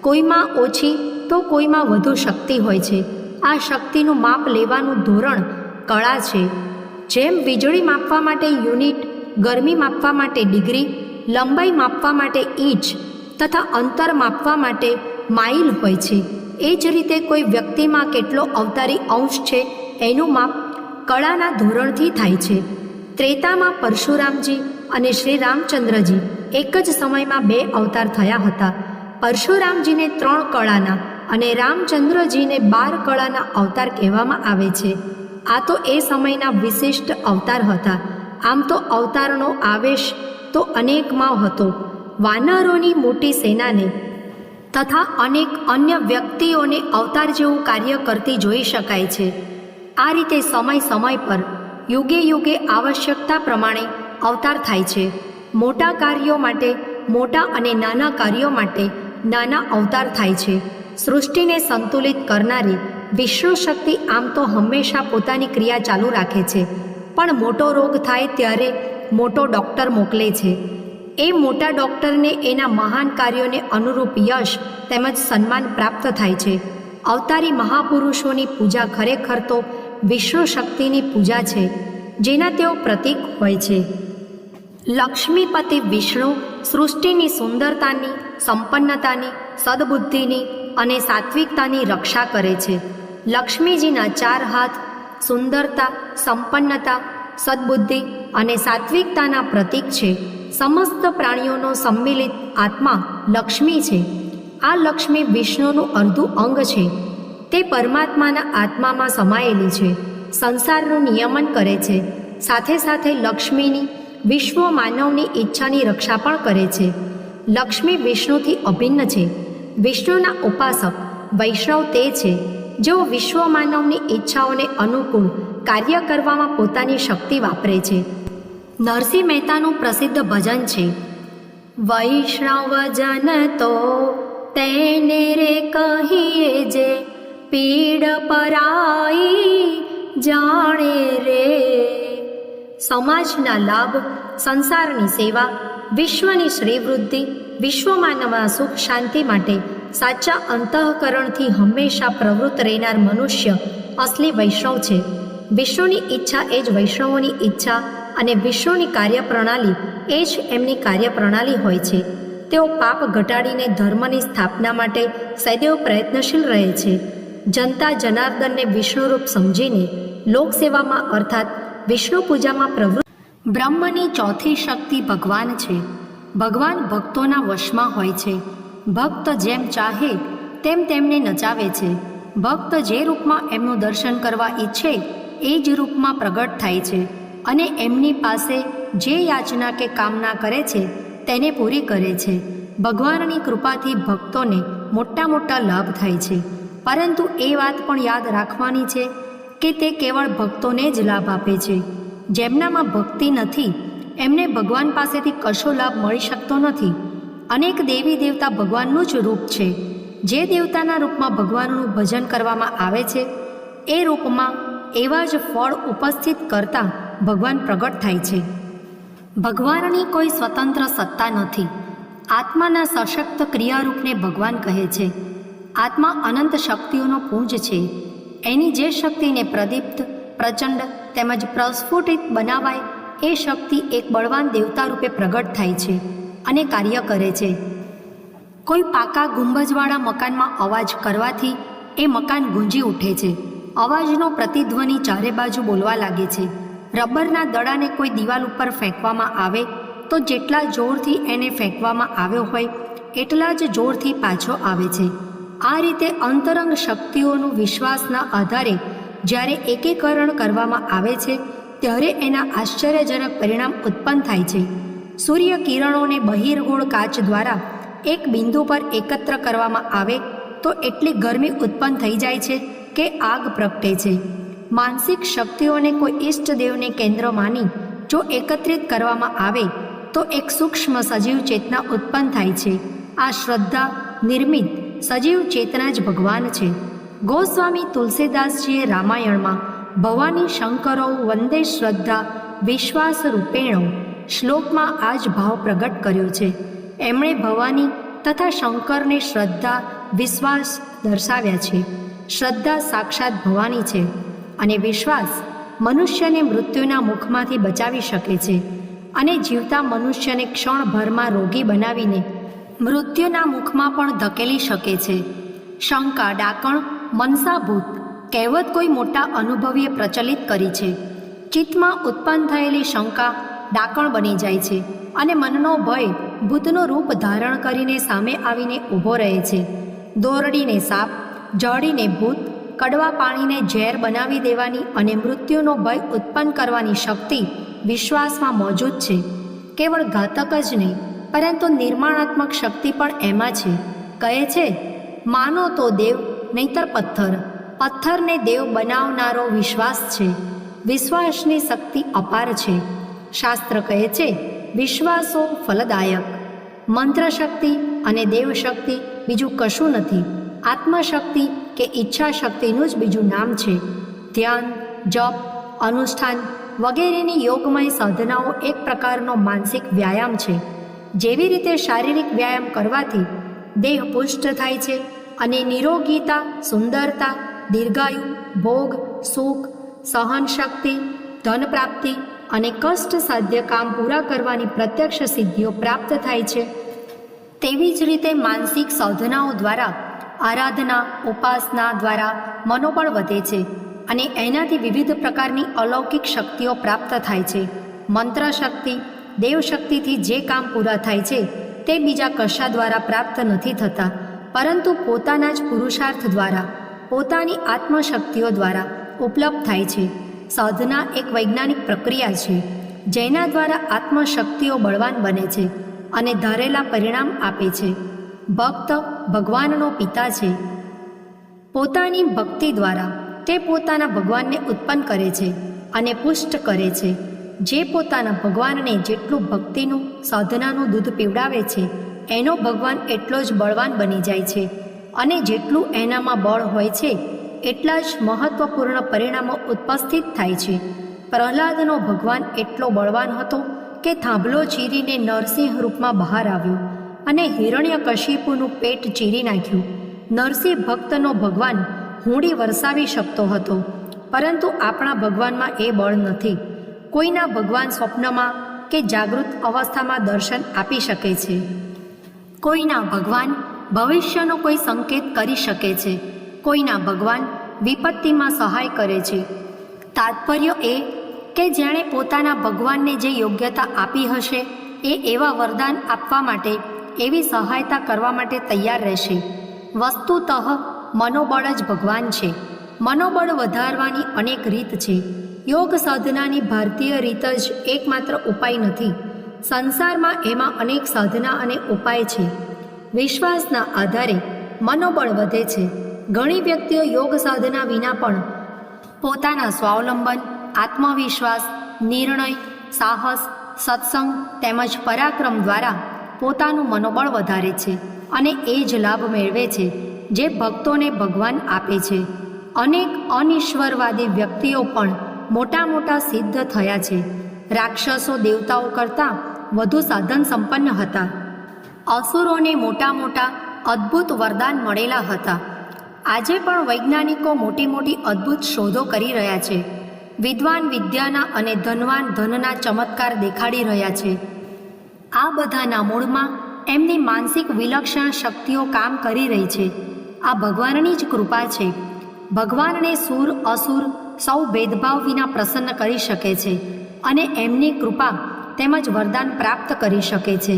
કોઈમાં ઓછી તો કોઈમાં વધુ શક્તિ હોય છે. આ શક્તિનું માપ લેવાનું ધોરણ કળા છે. જેમ વીજળી માપવા માટે યુનિટ, ગરમી માપવા માટે ડિગ્રી, લંબાઈ માપવા માટે ઇંચ તથા અંતર માપવા માટે માઇલ હોય છે, એ જ રીતે કોઈ વ્યક્તિમાં કેટલો અવતારી અંશ છે એનું માપ કળાના ધોરણથી થાય છે. ત્રેતામાં પરશુરામજી અને શ્રી રામચંદ્રજી એક જ સમયમાં 2 અવતાર થયા હતા. પરશુરામજીને 3 કળાના અને રામચંદ્રજીને 12 કળાના અવતાર કહેવામાં આવે છે. આ તો એ સમયના વિશિષ્ટ અવતાર હતા. આમ તો અવતારનો આવેશ તો અનેકમાં હતો. વાનરોની મોટી સેનાને તથા અનેક અન્ય વ્યક્તિઓને અવતાર જેવું કાર્ય કરતી જોઈ શકાય છે. આ રીતે સમય સમય પર યુગે યુગે આવશ્યકતા પ્રમાણે અવતાર થાય છે. મોટા કાર્યો માટે મોટા અને નાના કાર્યો માટે નાના અવતાર થાય છે. સૃષ્ટિને સંતુલિત કરનારી વિષ્ણુ શક્તિ આમ તો હંમેશા પોતાની ક્રિયા ચાલુ રાખે છે, પણ મોટો રોગ થાય ત્યારે મોટો ડૉક્ટર મોકલે છે. એ મોટા ડૉક્ટરને એના મહાન કાર્યોને અનુરૂપ યશ તેમજ સન્માન પ્રાપ્ત થાય છે. અવતારી મહાપુરુષોની પૂજા ખરેખર તો વિષ્ણુ શક્તિની પૂજા છે, જેના તેઓ પ્રતીક હોય છે. લક્ષ્મીપતિ વિષ્ણુ સૃષ્ટિની સુંદરતાની, સંપન્નતાની, સદબુદ્ધિની અને સાત્વિકતાની રક્ષા કરે છે. લક્ષ્મીજીના 4 હાથ સુંદરતા, સંપન્નતા, સદબુદ્ધિ અને સાત્વિકતાના પ્રતીક છે. સમસ્ત પ્રાણીઓનો સંમિલિત આત્મા લક્ષ્મી છે. આ લક્ષ્મી વિષ્ણુનું અર્ધું અંગ છે. તે પરમાત્માના આત્મામાં સમાયેલી છે, સંસારનું નિયમન કરે છે. સાથે સાથે લક્ષ્મીની વિશ્વ માનવની ઈચ્છાની રક્ષા પણ કરે છે. લક્ષ્મી વિષ્ણુથી અભિન્ન છે. વિષ્ણુના ઉપાસક વૈષ્ણવ તે છે જેઓ વિશ્વ માનવની ઈચ્છાઓને અનુકૂળ કાર્ય કરવામાં પોતાની શક્તિ વાપરે છે. નરસિંહ મહેતાનું પ્રસિદ્ધ ભજન છે, વૈષ્ણવ જન તો તેને રે કહીએ જે પીડ પરાઈ જાણે રે. સમાજના લાભ, સંસારની સેવા, વિશ્વની શ્રીવૃદ્ધિ, વિશ્વમાનવના સુખ શાંતિ માટે સાચા અંતઃકરણથી હંમેશા પ્રવૃત્ત રહેનાર મનુષ્ય અસલી વૈષ્ણવ છે. વિષ્ણુની ઈચ્છા એ જ વૈષ્ણવોની ઈચ્છા અને વિષ્ણુની કાર્યપ્રણાલી એ જ એમની કાર્યપ્રણાલી હોય છે. તેઓ પાપ ઘટાડીને ધર્મની સ્થાપના માટે સદૈવ પ્રયત્નશીલ રહે છે. જનતા જનાર્દનને વિષ્ણુરૂપ સમજીને લોકસેવામાં અર્થાત વિષ્ણુ પૂજામાં પ્રવૃત્ત. બ્રહ્મની ચોથી શક્તિ ભગવાન છે. ભગવાન ભક્તોના વશમાં હોય છે. ભક્ત જેમ ચાહે તેમ તેમને નચાવે છે. ભક્ત જે રૂપમાં એમનું દર્શન કરવા ઈચ્છે એ જ રૂપમાં પ્રગટ થાય છે અને એમની પાસે જે યાચના કે કામના કરે છે તેને પૂરી કરે છે. ભગવાનની કૃપાથી ભક્તોને મોટા મોટા લાભ થાય છે, પરંતુ એ વાત પણ યાદ રાખવાની છે કે તે કેવળ ભક્તોને જ લાભ આપે છે. જેમનામાં ભક્તિ નથી એમને ભગવાન પાસેથી કશો લાભ મળી શકતો નથી. અનેક દેવી દેવતા ભગવાનનું જ રૂપ છે. જે દેવતાના રૂપમાં ભગવાનનું ભજન કરવામાં આવે છે એ રૂપમાં એવા જ ફળ ઉપસ્થિત કરતાં ભગવાન પ્રગટ થાય છે. ભગવાનની કોઈ સ્વતંત્ર સત્તા નથી. આત્માના સશક્ત ક્રિયારૂપને ભગવાન કહે છે. આત્મા અનંત શક્તિઓનો પુંજ છે. એની જે શક્તિને પ્રદીપ્ત, પ્રચંડ તેમજ પ્રસ્ફુટિત બનાવાય એ શક્તિ એક બળવાન દેવતા રૂપે પ્રગટ થાય છે અને કાર્ય કરે છે. કોઈ પાકા ગુંબજવાળા મકાનમાં અવાજ કરવાથી એ મકાન ગુંજી ઉઠે છે. અવાજનો પ્રતિધ્વનિ ચારે બાજુ બોલવા લાગે છે. રબરના દડાને કોઈ દિવાલ ઉપર ફેંકવામાં આવે તો જેટલા જોરથી એને ફેંકવામાં આવ્યો હોય એટલા જ જોરથી પાછો આવે છે. આ રીતે અંતરંગ શક્તિઓનું વિશ્વાસના આધારે જ્યારે એકીકરણ કરવામાં આવે છે ત્યારે એના આશ્ચર્યજનક પરિણામ ઉત્પન્ન થાય છે. સૂર્ય કિરણોને બહિર્ગોળ કાચ દ્વારા એક બિંદુ પર એકત્ર કરવામાં આવે તો એટલી ગરમી ઉત્પન્ન થઈ જાય છે કે આગ પ્રગટે છે. માનસિક શક્તિઓને કોઈ ઈષ્ટદેવને કેન્દ્ર માની જો એકત્રિત કરવામાં આવે તો એક સૂક્ષ્મ સજીવ ચેતના ઉત્પન્ન થાય છે. આ શ્રદ્ધા નિર્મિત સજીવ ચેતના જ ભગવાન છે. ગોસ્વામી તુલસીદાસજીએ રામાયણમાં ભવાની શંકરો વંદે શ્રદ્ધા વિશ્વાસ રૂપેણો શ્લોકમાં આ જ ભાવ પ્રગટ કર્યો છે. એમણે ભવાની તથા શંકરને શ્રદ્ધા વિશ્વાસ દર્શાવ્યા છે. શ્રદ્ધા સાક્ષાત ભવાની છે અને વિશ્વાસ મનુષ્યને મૃત્યુના મુખમાંથી બચાવી શકે છે અને જીવતા મનુષ્યને ક્ષણભરમાં રોગી બનાવીને મૃત્યુના મુખમાં પણ ધકેલી શકે છે. શંકા ડાકણ મનસાભૂત કહેવત કોઈ મોટા અનુભવીએ પ્રચલિત કરી છે. ચિત્તમાં ઉત્પન્ન થયેલી શંકા ડાકણ બની જાય છે અને મનનો ભય ભૂતનું રૂપ ધારણ કરીને સામે આવીને ઊભો રહે છે. દોરડીને સાપ, જડીને ભૂત, કડવા પાણીને ઝેર બનાવી દેવાની અને મૃત્યુનો ભય ઉત્પન્ન કરવાની શક્તિ વિશ્વાસમાં મોજૂદ છે. કેવળ ઘાતક જ નહીં, પરંતુ નિર્માણાત્મક શક્તિ પણ એમાં છે. કહે છે, માનો તો દેવ, નહીતર પથ્થર. પથ્થરને દેવ બનાવનારો વિશ્વાસ છે. વિશ્વાસની શક્તિ અપાર છે. શાસ્ત્ર કહે છે, વિશ્વાસો ફલદાયક. મંત્ર શક્તિ અને દેવ શક્તિ બીજું કશું નથી. આત્મશક્તિ કે ઈચ્છા શક્તિનું જ બીજું નામ છે. ધ્યાન, જપ, અનુષ્ઠાન વગેરેની યોગમય સાધનાઓ એક પ્રકારનો માનસિક વ્યાયામ છે. જેવી રીતે શારીરિક વ્યાયામ કરવાથી દેહ પુષ્ટ થાય છે અને નિરોગીતા, સુંદરતા, દીર્ઘાયુ, ભોગ, સુખ, સહન શક્તિ, ધન પ્રાપ્તિ અને કષ્ટ સાધ્ય કામ પૂરા કરવાની પ્રત્યક્ષ સિદ્ધિઓ પ્રાપ્ત થાય છે, તેવી જ રીતે માનસિક સાધનાઓ દ્વારા, આરાધના, ઉપાસના દ્વારા મનોબળ વધે છે અને એનાથી વિવિધ પ્રકારની અલૌકિક શક્તિઓ પ્રાપ્ત થાય છે. મંત્ર શક્તિ, દેવ શક્તિથી જે કામ પૂરા થાય છે તે બીજા કશા દ્વારા પ્રાપ્ત નથી થતા, પરંતુ પોતાના જ પુરુષાર્થ દ્વારા, પોતાની આત્મશક્તિઓ દ્વારા ઉપલબ્ધ થાય છે. સાધના એક વૈજ્ઞાનિક પ્રક્રિયા છે જેના દ્વારા આત્મશક્તિઓ બળવાન બને છે અને ધારેલા પરિણામ આપે છે. ભક્ત ભગવાનનો પિતા છે. પોતાની ભક્તિ દ્વારા તે પોતાના ભગવાનને ઉત્પન્ન કરે છે અને પુષ્ટ કરે છે. જે પોતાના ભગવાનને જેટલું ભક્તિનું, સાધનાનું દૂધ પીવડાવે છે, એનો ભગવાન એટલો જ બળવાન બની જાય છે અને જેટલું એનામાં બળ હોય છે એટલા જ મહત્વપૂર્ણ પરિણામો ઉપસ્થિત થાય છે. પ્રહલાદનો ભગવાન એટલો બળવાન હતો કે થાંભલો ચીરીને નરસિંહ રૂપમાં બહાર આવ્યો અને હિરણ્યકશિપુનું પેટ ચીરી નાખ્યું. નરસિંહ ભક્તનો ભગવાન હુંડી વરસાવી શકતો હતો, પરંતુ આપણા ભગવાનમાં એ બળ નથી. કોઈના ભગવાન સ્વપ્નમાં કે જાગૃત અવસ્થામાં દર્શન આપી શકે છે. કોઈના ભગવાન ભવિષ્યનો કોઈ સંકેત કરી શકે છે. કોઈના ભગવાન વિપત્તિમાં સહાય કરે છે. તાત્પર્ય એ કે જેણે પોતાના ભગવાનને જે યોગ્યતા આપી હશે એ એવા વરદાન આપવા માટે, એવી સહાયતા કરવા માટે તૈયાર રહેશે. વસ્તુતઃ મનોબળ જ ભગવાન છે. મનોબળ વધારવાની અનેક રીત છે. યોગ સાધનાની ભારતીય રીત જ એકમાત્ર ઉપાય નથી. સંસારમાં એમાં અનેક સાધના અને ઉપાય છે. વિશ્વાસના આધારે મનોબળ વધે છે. ઘણી વ્યક્તિઓ યોગ સાધના વિના પણ પોતાના સ્વાવલંબન, આત્મવિશ્વાસ, નિર્ણય, સાહસ, સત્સંગ તેમજ પરાક્રમ દ્વારા પોતાનું મનોબળ વધારે છે અને એ જ લાભ મેળવે છે જે ભક્તોને ભગવાન આપે છે. અનેક અનિશ્વરવાદી વ્યક્તિઓ પણ મોટા મોટા સિદ્ધ થયા છે. રાક્ષસો દેવતાઓ કરતાં વધુ સાધન સંપન્ન હતા. અસુરોને મોટા મોટા અદ્ભુત વરદાન મળેલા હતા. આજે પણ વૈજ્ઞાનિકો મોટી મોટી અદ્ભુત શોધો કરી રહ્યા છે. વિદ્વાન વિદ્યાના અને ધનવાન ધનના ચમત્કાર દેખાડી રહ્યા છે. આ બધાના મૂળમાં એમની માનસિક વિલક્ષણ શક્તિઓ કામ કરી રહી છે. આ ભગવાનની જ કૃપા છે. ભગવાનને સુર અસુર સૌ ભેદભાવ વિના પ્રસન્ન કરી શકે છે અને એમની કૃપા તેમજ વરદાન પ્રાપ્ત કરી શકે છે.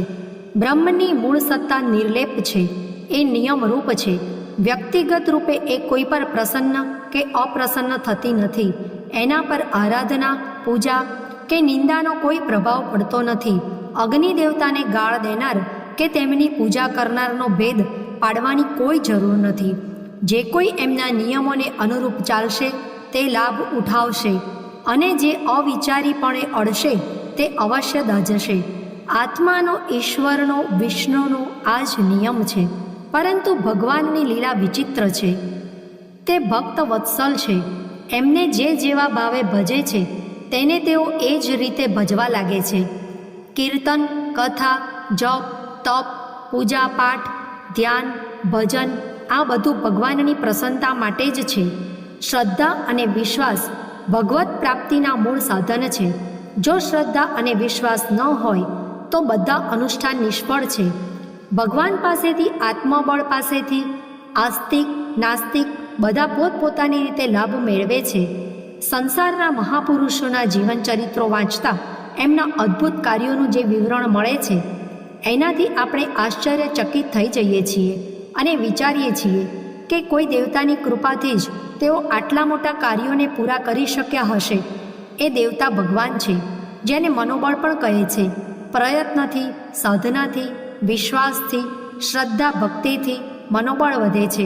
બ્રહ્મની મૂળ સત્તા નિર્લેપ છે. એ નિયમરૂપ છે. વ્યક્તિગત રૂપે એ કોઈ પર પ્રસન્ન કે અપ્રસન્ન થતી નથી. એના પર આરાધના, પૂજા કે નિંદાનો કોઈ પ્રભાવ પડતો નથી. અગ્નિ દેવતાને ગાળ દેનાર કે તેમની પૂજા કરનારનો ભેદ પાડવાની કોઈ જરૂર નથી. જે કોઈ એમના નિયમોને અનુરૂપ ચાલશે તે લાભ ઉઠાવશે અને જે અવિચારીપણે અડશે તે અવશ્ય દાઝશે. આત્માનો, ઈશ્વરનો, વિષ્ણુનો આ જ નિયમ છે. પરંતુ ભગવાનની લીલા વિચિત્ર છે. તે ભક્ત વત્સલ છે. એમને જે જેવા ભાવે ભજે છે તેને તેઓ એ જ રીતે ભજવા લાગે છે. કીર્તન, કથા, જપ, તપ, પૂજા પાઠ, ધ્યાન, ભજન આ બધું ભગવાનની પ્રસન્નતા માટે જ છે. શ્રદ્ધા અને વિશ્વાસ ભગવત પ્રાપ્તિના મૂળ સાધન છે. જો શ્રદ્ધા અને વિશ્વાસ ન હોય તો બધા અનુષ્ઠાન નિષ્ફળ છે. ભગવાન પાસેથી, આત્મબળ પાસેથી આસ્તિક, નાસ્તિક બધા પોતપોતાની રીતે લાભ મેળવે છે. સંસારના મહાપુરુષોના જીવનચરિત્રો વાંચતા એમના અદ્ભુત કાર્યોનું જે વિવરણ મળે છે એનાથી આપણે આશ્ચર્યચકિત થઈ જઈએ છીએ અને વિચારીએ છીએ કે કોઈ દેવતાની કૃપાથી જ તેઓ આટલા મોટા કાર્યોને પૂરા કરી શક્યા હશે. એ દેવતા ભગવાન છે, જેને મનોબળ પણ કહે છે. પ્રયત્નથી, સાધનાથી, વિશ્વાસથી, શ્રદ્ધા ભક્તિથી મનોબળ વધે છે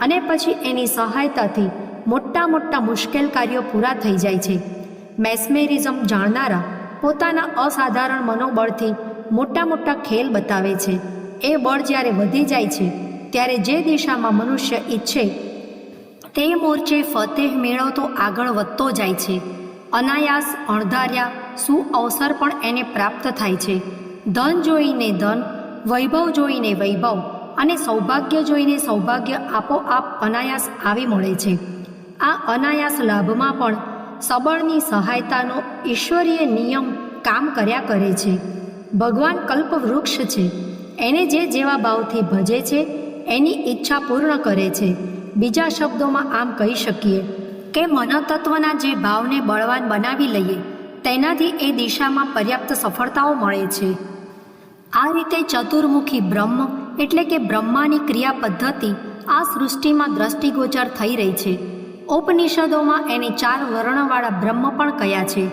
અને પછી એની સહાયતાથી મોટા મોટા મુશ્કેલ કાર્યો પૂરા થઈ જાય છે. મેસ્મેરિઝમ જાણનારા પોતાના અસાધારણ મનોબળથી મોટા મોટા ખેલ બતાવે છે. એ બળ જ્યારે વધી જાય છે ત્યારે જે દિશામાં મનુષ્ય ઈચ્છે તે મોરચે ફતેહ મેળવતો આગળ વધતો જાય છે. અનાયાસ અણધાર્યા સુઅવસર પણ એને પ્રાપ્ત થાય છે. ધન જોઈને ધન, વૈભવ જોઈને વૈભવ અને સૌભાગ્ય જોઈને સૌભાગ્ય આપોઆપ અનાયાસ આવી મળે છે. આ અનાયાસ લાભમાં પણ સબળની સહાયતાનો ઈશ્વરીય નિયમ કામ કર્યા કરે છે. ભગવાન કલ્પવૃક્ષ છે. એને જે જેવા ભાવથી ભજે છે એની ઈચ્છા પૂર્ણ કરે છે. બીજા શબ્દોમાં આમ કહી શકીએ કે મનોતત્વના જે ભાવને બળવાન બનાવી લઈએ તેનાથી એ દિશામાં પર્યાપ્ત સફળતાઓ મળે છે. આ રીતે ચતુર્મુખી બ્રહ્મ એટલે કે બ્રહ્માની ક્રિયા પદ્ધતિ આ સૃષ્ટિમાં દ્રષ્ટિગોચર થઈ રહી છે. ઉપનિષદોમાં એને 4 વર્ણવાળા બ્રહ્મ પણ કહ્યા છે.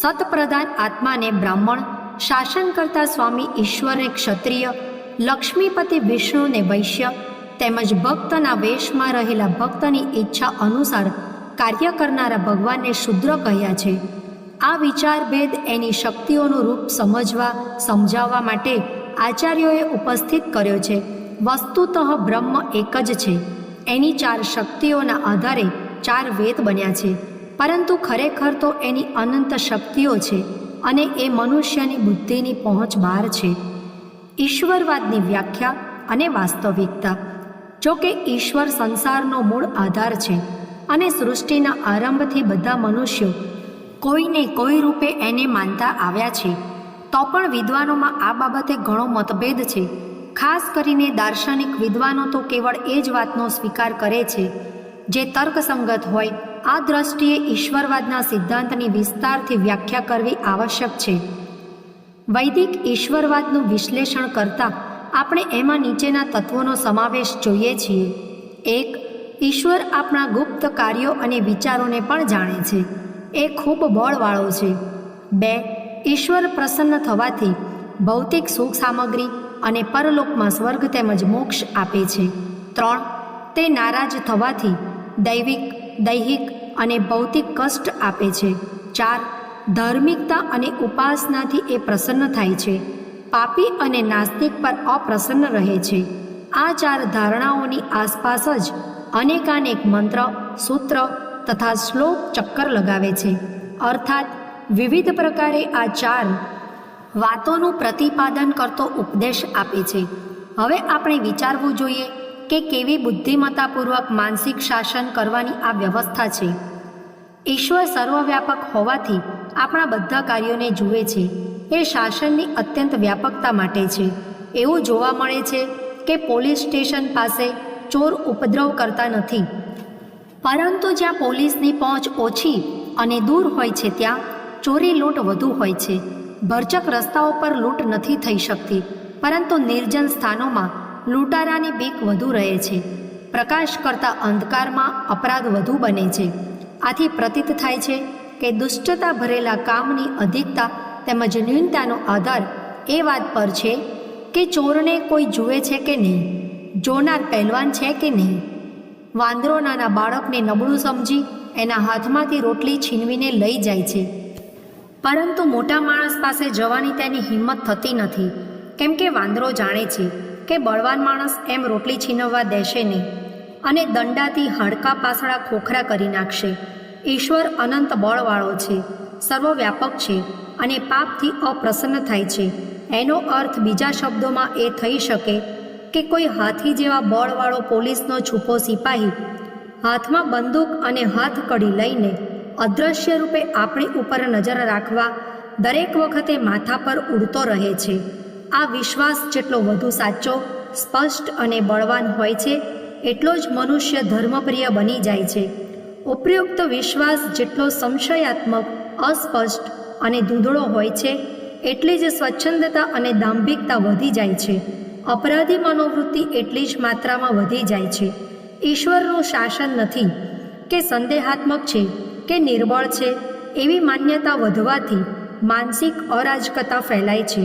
સતપ્રધાન આત્માને બ્રાહ્મણ, શાસન કરતા સ્વામી ઈશ્વરને ક્ષત્રિય, લક્ષ્મીપતિ વિષ્ણુને વૈશ્ય તેમજ ભક્તના વેશમાં રહેલા ભક્તની ઈચ્છા અનુસાર કાર્ય કરનારા ભગવાનને શુદ્ર કહ્યા છે. આ વિચારભેદ એની શક્તિઓનું રૂપ સમજાવવા માટે આચાર્યોએ ઉપસ્થિત કર્યો છે. વસ્તુતઃ બ્રહ્મ એક જ છે. એની 4 શક્તિઓના આધારે 4 વેદ બન્યા છે, પરંતુ ખરેખર તો એની અનંત શક્તિઓ છે અને એ મનુષ્યની બુદ્ધિની પહોંચ બહાર છે. ઈશ્વરવાદની વ્યાખ્યા અને વાસ્તવિકતા. જો કે ઈશ્વર સંસારનો મૂળ આધાર છે અને સૃષ્ટિના આરંભથી બધા મનુષ્યો કોઈને કોઈ રૂપે એને માનતા આવ્યા છે, તો પણ વિદ્વાનોમાં આ બાબતે ઘણો મતભેદ છે. ખાસ કરીને દાર્શનિક વિદ્વાનો તો કેવળ એ જ વાતનો સ્વીકાર કરે છે જે તર્કસંગત હોય. આ દ્રષ્ટિએ ઈશ્વરવાદના સિદ્ધાંતની વિસ્તારથી વ્યાખ્યા કરવી આવશ્યક છે. વૈદિક ઈશ્વરવાદનું વિશ્લેષણ કરતાં આપણે એમાં નીચેના તત્વોનો સમાવેશ જોઈએ છીએ. 1. ઈશ્વર આપણા ગુપ્ત કાર્યો અને વિચારોને પણ જાણે છે. એ ખૂબ બળવાળો છે. 2. ઈશ્વર પ્રસન્ન થવાથી ભૌતિક સુખ સામગ્રી અને પરલોકમાં સ્વર્ગ તેમજ મોક્ષ આપે છે. 3. તે નારાજ થવાથી દૈહિક અને ભૌતિક કષ્ટ આપે છે. 4. ધાર્મિકતા અને ઉપાસનાથી એ પ્રસન્ન થાય છે. પાપી અને નાસ્તિક પર અપ્રસન્ન રહે છે. આ 4 ધારણાઓની આસપાસ જ અનેકાનેક મંત્ર, સૂત્ર તથા શ્લોક ચક્કર લગાવે છે. અર્થાત વિવિધ પ્રકારે આ 4 વાતોનું પ્રતિપાદન કરતો ઉપદેશ આપે છે. હવે આપણે વિચારવું જોઈએ કે કેવી બુદ્ધિમત્તાપૂર્વક માનસિક શાસન કરવાની આ વ્યવસ્થા છે. ઈશ્વર સર્વવ્યાપક હોવાથી આપણા બધા કાર્યોને જુએ છે. એ શાસનની અત્યંત વ્યાપકતા માટે છે. એવું જોવા મળે છે કે પોલીસ સ્ટેશન પાસે ચોર ઉપદ્રવ કરતા નથી, પરંતુ જ્યાં પોલીસની પહોંચ ઓછી અને દૂર હોય છે ત્યાં ચોરી લૂંટ વધુ હોય છે. ભરચક રસ્તાઓ પર લૂંટ નથી થઈ શકતી, પરંતુ નિર્જન સ્થાનોમાં લૂંટારાની બીક વધુ રહે છે. પ્રકાશ કરતાં અંધકારમાં અપરાધ વધુ બને છે. આથી પ્રતીત થાય છે કે દુષ્ટતા ભરેલા કામની અધિકતા તેમજ ન્યૂનતાનો આધાર એ વાત પર છે કે ચોરને કોઈ જુએ છે કે નહીં, જોનાર પહેલવાન છે કે નહીં. વાંદરો નાના બાળકને નબળું સમજી એના હાથમાંથી રોટલી છીનવીને લઈ જાય છે, પરંતુ મોટા માણસ પાસે જવાની તેની હિંમત થતી નથી, કેમ કે વાંદરો જાણે છે કે બળવાન માણસ એમ રોટલી છીનવવા દેશે નહીં અને દંડાથી હાડકા પાસળા ખોખરા કરી નાખશે. ઈશ્વર અનંત બળવાળો છે, સર્વવ્યાપક છે અને પાપથી અપ્રસન્ન થાય છે. એનો અર્થ બીજા શબ્દોમાં એ થઈ શકે કે કોઈ હાથી જેવા બળવાળો પોલીસનો છૂપો સિપાહી હાથમાં બંદૂક અને હાથકડી લઈને અદૃશ્ય રૂપે આપણી ઉપર નજર રાખવા દરેક વખતે માથા પર ઉડતો રહે છે. આ વિશ્વાસ જેટલો વધુ સાચો, સ્પષ્ટ અને બળવાન હોય છે એટલો જ મનુષ્ય ધર્મપ્રિય બની જાય છે. ઉપયુક્ત વિશ્વાસ જેટલો સંશયાત્મક, અસ્પષ્ટ અને ધૂંધળો હોય છે એટલી જ સ્વચ્છંદતા અને દાંભિકતા વધી જાય છે. અપરાધી મનોવૃત્તિ એટલી જ માત્રામાં વધી જાય છે. ઈશ્વરનું શાસન નથી, કે સંદેહાત્મક છે કે નિર્બળ છે, એવી માન્યતા વધવાથી માનસિક અરાજકતા ફેલાય છે.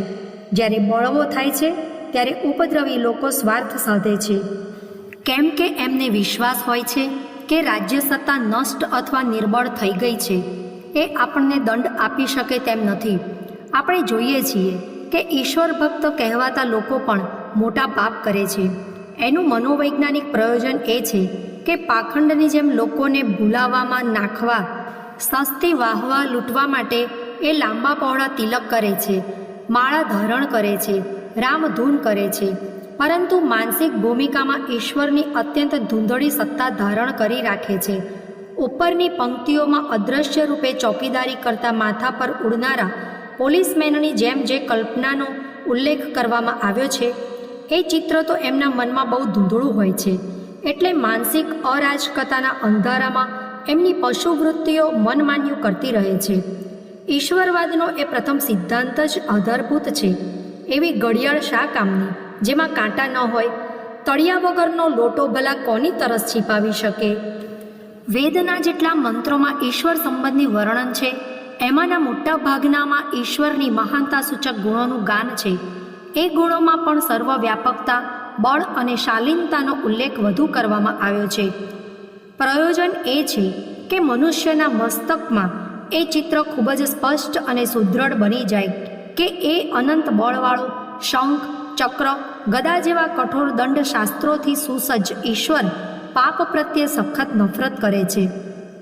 જ્યારે બળવો થાય છે ત્યારે ઉપદ્રવી લોકો સ્વાર્થ સાધે છે, કેમ કે એમને વિશ્વાસ હોય છે કે રાજ્ય સત્તા નષ્ટ અથવા નિર્બળ થઈ ગઈ છે. એ આપણને દંડ આપી શકે તેમ નથી. આપણે જોઈએ છીએ કે ઈશ્વર ભક્ત કહેવાતા લોકો પણ મોટા પાપ કરે છે. એનું મનોવૈજ્ઞાનિક પ્રયોજન એ છે કે પાખંડની જેમ લોકોને ભૂલાવામાં નાખવા, સસ્તી વાહવા લૂંટવા માટે એ લાંબા પહોળા તિલક કરે છે, માળા ધારણ કરે છે, રામધૂન કરે છે, પરંતુ માનસિક ભૂમિકામાં ઈશ્વરની અત્યંત ધૂંધળી સત્તા ધારણ કરી રાખે છે. ઉપરની પંક્તિઓમાં અદૃશ્ય રૂપે ચોકીદારી કરતા માથા પર ઉડનારા પોલીસમેનની જેમ જે કલ્પનાનો ઉલ્લેખ કરવામાં આવ્યો છે, એ ચિત્ર તો એમના મનમાં બહુ ધૂંધળું હોય છે. એટલે માનસિક અરાજકતાના અંધારામાં એમની પશુવૃત્તિઓ મનમાન્યું કરતી રહે છે. ઈશ્વરવાદનો એ પ્રથમ સિદ્ધાંત જ આધારભૂત છે. એવી ઘડિયાળ શા કામની જેમાં કાંટા ન હોય? તળિયા વગરનો લોટો ભલા કોની તરસ છીપાવી શકે? વેદના જેટલા મંત્રોમાં ઈશ્વર સંબંધી વર્ણન છે, એમાંના મોટા ભાગનામાં ઈશ્વરની મહાનતા સૂચક ગુણોનું ગાન છે. એ ગુણોમાં પણ સર્વવ્યાપકતા, બળ અને શાલીનતાનો ઉલ્લેખ વધુ કરવામાં આવ્યો છે. પ્રયોજન એ છે કે મનુષ્યના મસ્તકમાં એ ચિત્ર ખૂબ જ સ્પષ્ટ અને સુદૃઢ બની જાય કે એ અનંત બળવાળો શંખ, ચક્ર, ગદા જેવા કઠોર દંડ શાસ્ત્રોથી સુસજ્જ ઈશ્વર પાપ પ્રત્યે સખત નફરત કરે છે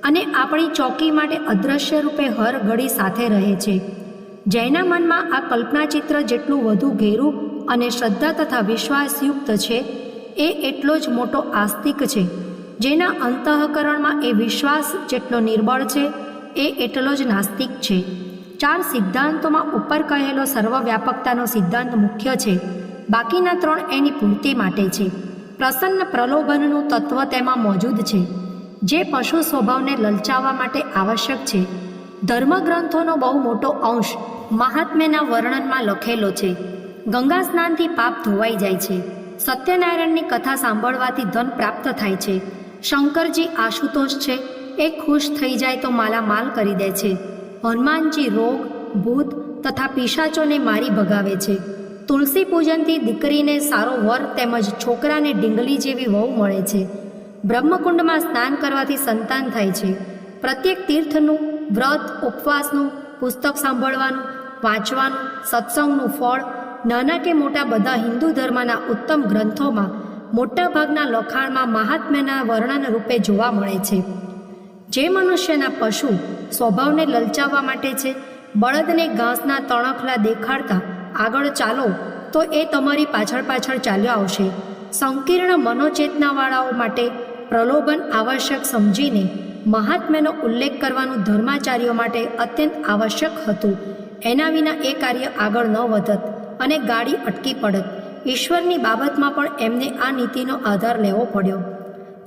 અને આપણી ચોકી માટે અદૃશ્ય રૂપે હર ઘડી સાથે રહે છે. જેના મનમાં આ કલ્પનાચિત્ર જેટલું વધુ ઘેરું અને શ્રદ્ધા તથા વિશ્વાસયુક્ત છે, એ એટલો જ મોટો આસ્તિક છે. જેના અંતઃકરણમાં એ વિશ્વાસ જેટલો નિર્બળ છે, એ એટલો જ નાસ્તિક છે. 4 સિદ્ધાંતોમાં ઉપર કહેલો સર્વવ્યાપકતાનો સિદ્ધાંત મુખ્ય છે. બાકીના 3 એની પૂર્તિ માટે છે. પ્રસન્ન પ્રલોભનનું તત્વ તેમાં મોજૂદ છે, જે પશુ સ્વભાવને લલચાવવા માટે આવશ્યક છે. ધર્મગ્રંથોનો બહુ મોટો અંશ મહાત્મ્યના વર્ણનમાં લખેલો છે. ગંગા સ્નાનથી પાપ ધોવાઈ જાય છે. સત્યનારાયણની કથા સાંભળવાથી ધન પ્રાપ્ત થાય છે. શંકરજી આશુતોષ છે, એ ખુશ થઈ જાય તો માલામાલ કરી દે છે. હનુમાનજી રોગ, ભૂત તથા પિશાચોને મારી ભગાવે છે. તુલસી પૂજનથી દીકરીને સારો વર તેમજ છોકરાને ડીંગલી જેવી વહુ મળે છે. બ્રહ્મકુંડમાં સ્નાન કરવાથી સંતાન થાય છે. પ્રત્યેક તીર્થનું, વ્રત, ઉપવાસનું, પુસ્તક સાંભળવાનું, વાંચવાનું, સત્સંગનું ફળ નાના કે મોટા બધા હિન્દુ ધર્મના ઉત્તમ ગ્રંથોમાં મોટાભાગના લખાણમાં મહાત્મ્યના વર્ણન રૂપે જોવા મળે છે. જે મનુષ્યના પશુ સ્વભાવને લલચાવવા માટે છે, બળદને ઘાસના તણખલા દેખાડતા આગળ ચાલો તો એ તમારી પાછળ પાછળ ચાલ્યો આવશે. સંકીર્ણ મનોચેતનાવાળાઓ માટે પ્રલોભન આવશ્યક સમજીને મહાત્મ્યનો ઉલ્લેખ કરવાનું ધર્માચાર્યો માટે અત્યંત આવશ્યક હતું. એના વિના એ કાર્ય આગળ ન વધત અને ગાડી અટકી પડત. ઈશ્વરની બાબતમાં પણ એમને આ નીતિનો આધાર લેવો પડ્યો.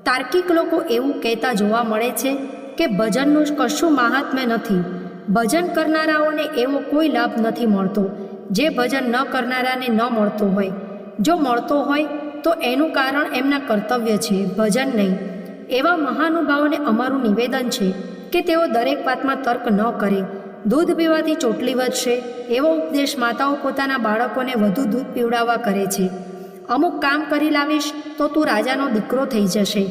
તાર્કિક લોકો એવું કહેતા જોવા મળે છે કે ભજનનું કશું મહાત્મ્ય નથી. ભજન કરનારાઓને એવો કોઈ લાભ નથી મળતો જે ભજન ન કરનારાને ન મળતો હોય. જો મળતો હોય તો એનું કારણ એમના કર્તવ્ય છે, ભજન નહીં. એવા મહાનુભાવોને અમારું નિવેદન છે કે તેઓ દરેક વાતમાં તર્ક ન કરે. દૂધ પીવાથી ચોટલી વધશે એવો ઉપદેશ માતાઓ પોતાના બાળકોને વધુ દૂધ પીવડાવવા કરે છે. અમુક કામ કરી લાવીશ તો તું રાજાનો દીકરો થઈ જશે,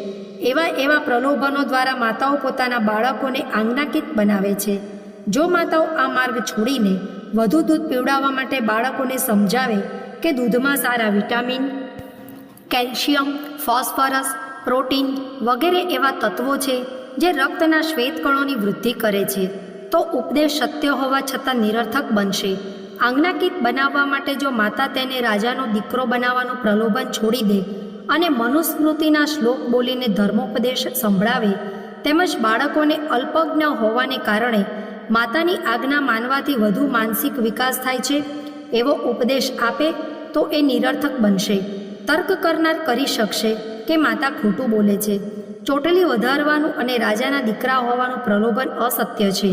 એવા પ્રલોભનો દ્વારા માતાઓ પોતાના બાળકોને આજ્ઞાકિત બનાવે છે. જો માતાઓ આ માર્ગ છોડીને વધુ દૂધ પીવડાવવા માટે બાળકોને સમજાવે કે દૂધમાં સારા વિટામિન, કેલ્શિયમ, ફોસ્ફરસ, પ્રોટીન વગેરે એવા તત્વો છે જે રક્તના શ્વેતકણોની વૃદ્ધિ કરે છે, તો ઉપદેશ સત્ય હોવા છતાં નિરર્થક બનશે. આજ્ઞાકિત બનાવવા માટે જો માતા તેને રાજાનો દીકરો બનાવવાનું પ્રલોભન છોડી દે અને મનુસ્મૃતિના શ્લોક બોલીને ધર્મોપદેશ સંભળાવે, તેમજ બાળકોને અલ્પજ્ઞ હોવાને કારણે માતાની આજ્ઞા માનવાથી વધુ માનસિક વિકાસ થાય છે, એવો ઉપદેશ આપે તો એ નિરર્થક બનશે. તર્ક કરનાર કરી શકશે કે માતા ખોટું બોલે છે. ચોટલી વધારવાનું અને રાજાના દીકરા હોવાનું પ્રલોભન અસત્ય છે,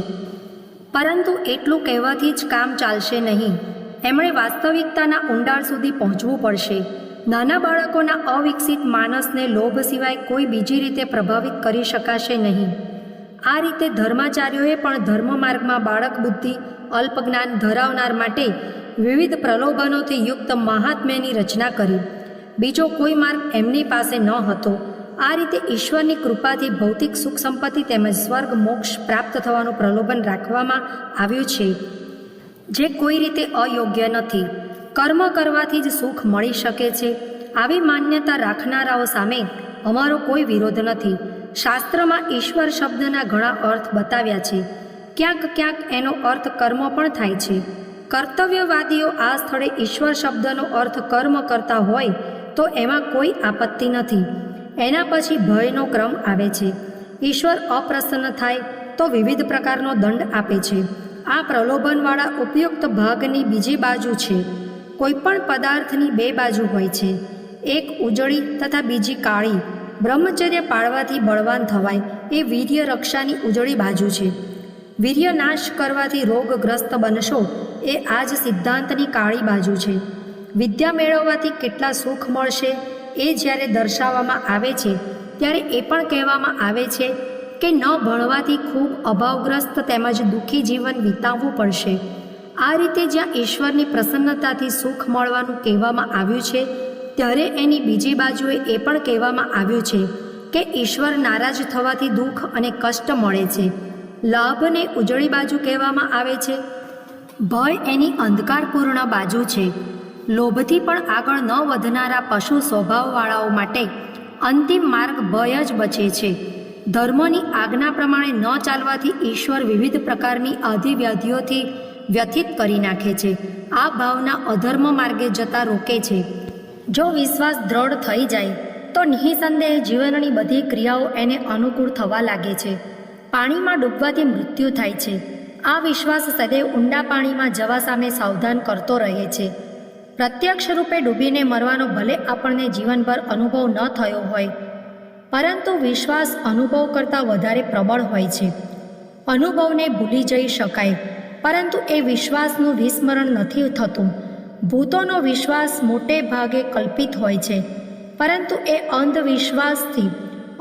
પરંતુ એટલું કહેવાથી જ કામ ચાલશે નહીં. એમણે વાસ્તવિકતાના ઊંડાણ સુધી પહોંચવું પડશે. નાના બાળકોના અવિકસિત માનસને લોભ સિવાય કોઈ બીજી રીતે પ્રભાવિત કરી શકાશે નહીં. આ રીતે ધર્માચાર્યોએ પણ ધર્મ માર્ગમાં બાળક બુદ્ધિ અલ્પજ્ઞાન ધરાવનાર માટે વિવિધ પ્રલોભનોથી યુક્ત મહાત્મ્યની રચના કરી. બીજો કોઈ માર્ગ એમની પાસે ન હતો. આ રીતે ઈશ્વરની કૃપાથી ભૌતિક સુખ સંપત્તિ તેમજ સ્વર્ગ મોક્ષ પ્રાપ્ત થવાનું પ્રલોભન રાખવામાં આવ્યું છે, જે કોઈ રીતે અયોગ્ય નથી. કર્મ કરવાથી જ સુખ મળી શકે છે. આવી માન્યતા રાખનારાઓ સામે અમારો કોઈ વિરોધ નથી. શાસ્ત્રમાં ઈશ્વર શબ્દના ઘણા અર્થ બતાવ્યા છે. ક્યાંક ક્યાંક એનો અર્થ કર્મ પણ થાય છે. કર્તવ્યવાદીઓ આ સ્થળે ઈશ્વર શબ્દનો અર્થ કર્મ કરતા હોય તો એમાં કોઈ આપત્તિ નથી. એના પછી ભયનો ક્રમ આવે છે. ઈશ્વર અપ્રસન્ન થાય તો વિવિધ પ્રકારનો દંડ આપે છે. આ પ્રલોભનવાળા ઉપયુક્ત ભાગની બીજી બાજુ છે. કોઈપણ પદાર્થની બે બાજુ હોય છે, એક ઉજળી તથા બીજી કાળી. બ્રહ્મચર્ય પાળવાથી બળવાન થવાય એ વીર્ય રક્ષાની ઉજળી બાજુ છે. વીર્ય નાશ કરવાથી રોગગ્રસ્ત બનશો એ આ જ સિદ્ધાંતની કાળી બાજુ છે. વિદ્યા મેળવવાથી કેટલા સુખ મળશે એ જ્યારે દર્શાવવામાં આવે છે ત્યારે એ પણ કહેવામાં આવે છે કે ન ભણવાથી ખૂબ અભાવગ્રસ્ત તેમજ દુઃખી જીવન વિતાવવું પડશે. આ રીતે જ્યાં ઈશ્વરની પ્રસન્નતાથી સુખ મળવાનું કહેવામાં આવ્યું છે, ત્યારે એની બીજી બાજુએ એ પણ કહેવામાં આવ્યું છે કે ઈશ્વર નારાજ થવાથી દુઃખ અને કષ્ટ મળે છે. લાભને ઉજળી બાજુ કહેવામાં આવે છે. ભય એની અંધકારપૂર્ણ બાજુ છે. લોભથી પણ આગળ ન વધનારા પશુ સ્વભાવવાળાઓ માટે અંતિમ માર્ગ ભય જ બચે છે. ધર્મની આજ્ઞા પ્રમાણે ન ચાલવાથી ઈશ્વર વિવિધ પ્રકારની આધિવ્યાધિઓથી વ્યથિત કરી નાખે છે. આ ભાવના અધર્મ માર્ગે જતા રોકે છે. જો વિશ્વાસ દ્રઢ થઈ જાય તો નિઃસંદેહ જીવનની બધી ક્રિયાઓ એને અનુકૂળ થવા લાગે છે. પાણીમાં ડૂબવાથી મૃત્યુ થાય છે. આ વિશ્વાસ સદૈવ ઊંડા પાણીમાં જવા સામે સાવધાન કરતો રહે છે. પ્રત્યક્ષ રૂપે ડૂબીને મરવાનો ભલે આપણને જીવનભર અનુભવ ન થયો હોય, પરંતુ વિશ્વાસ અનુભવ કરતાં વધારે પ્રબળ હોય છે. અનુભવને ભૂલી જઈ શકાય, પરંતુ એ વિશ્વાસનું વિસ્મરણ નથી થતું. ભૂતોનો વિશ્વાસ મોટે ભાગે કલ્પિત હોય છે, પરંતુ એ અંધવિશ્વાસથી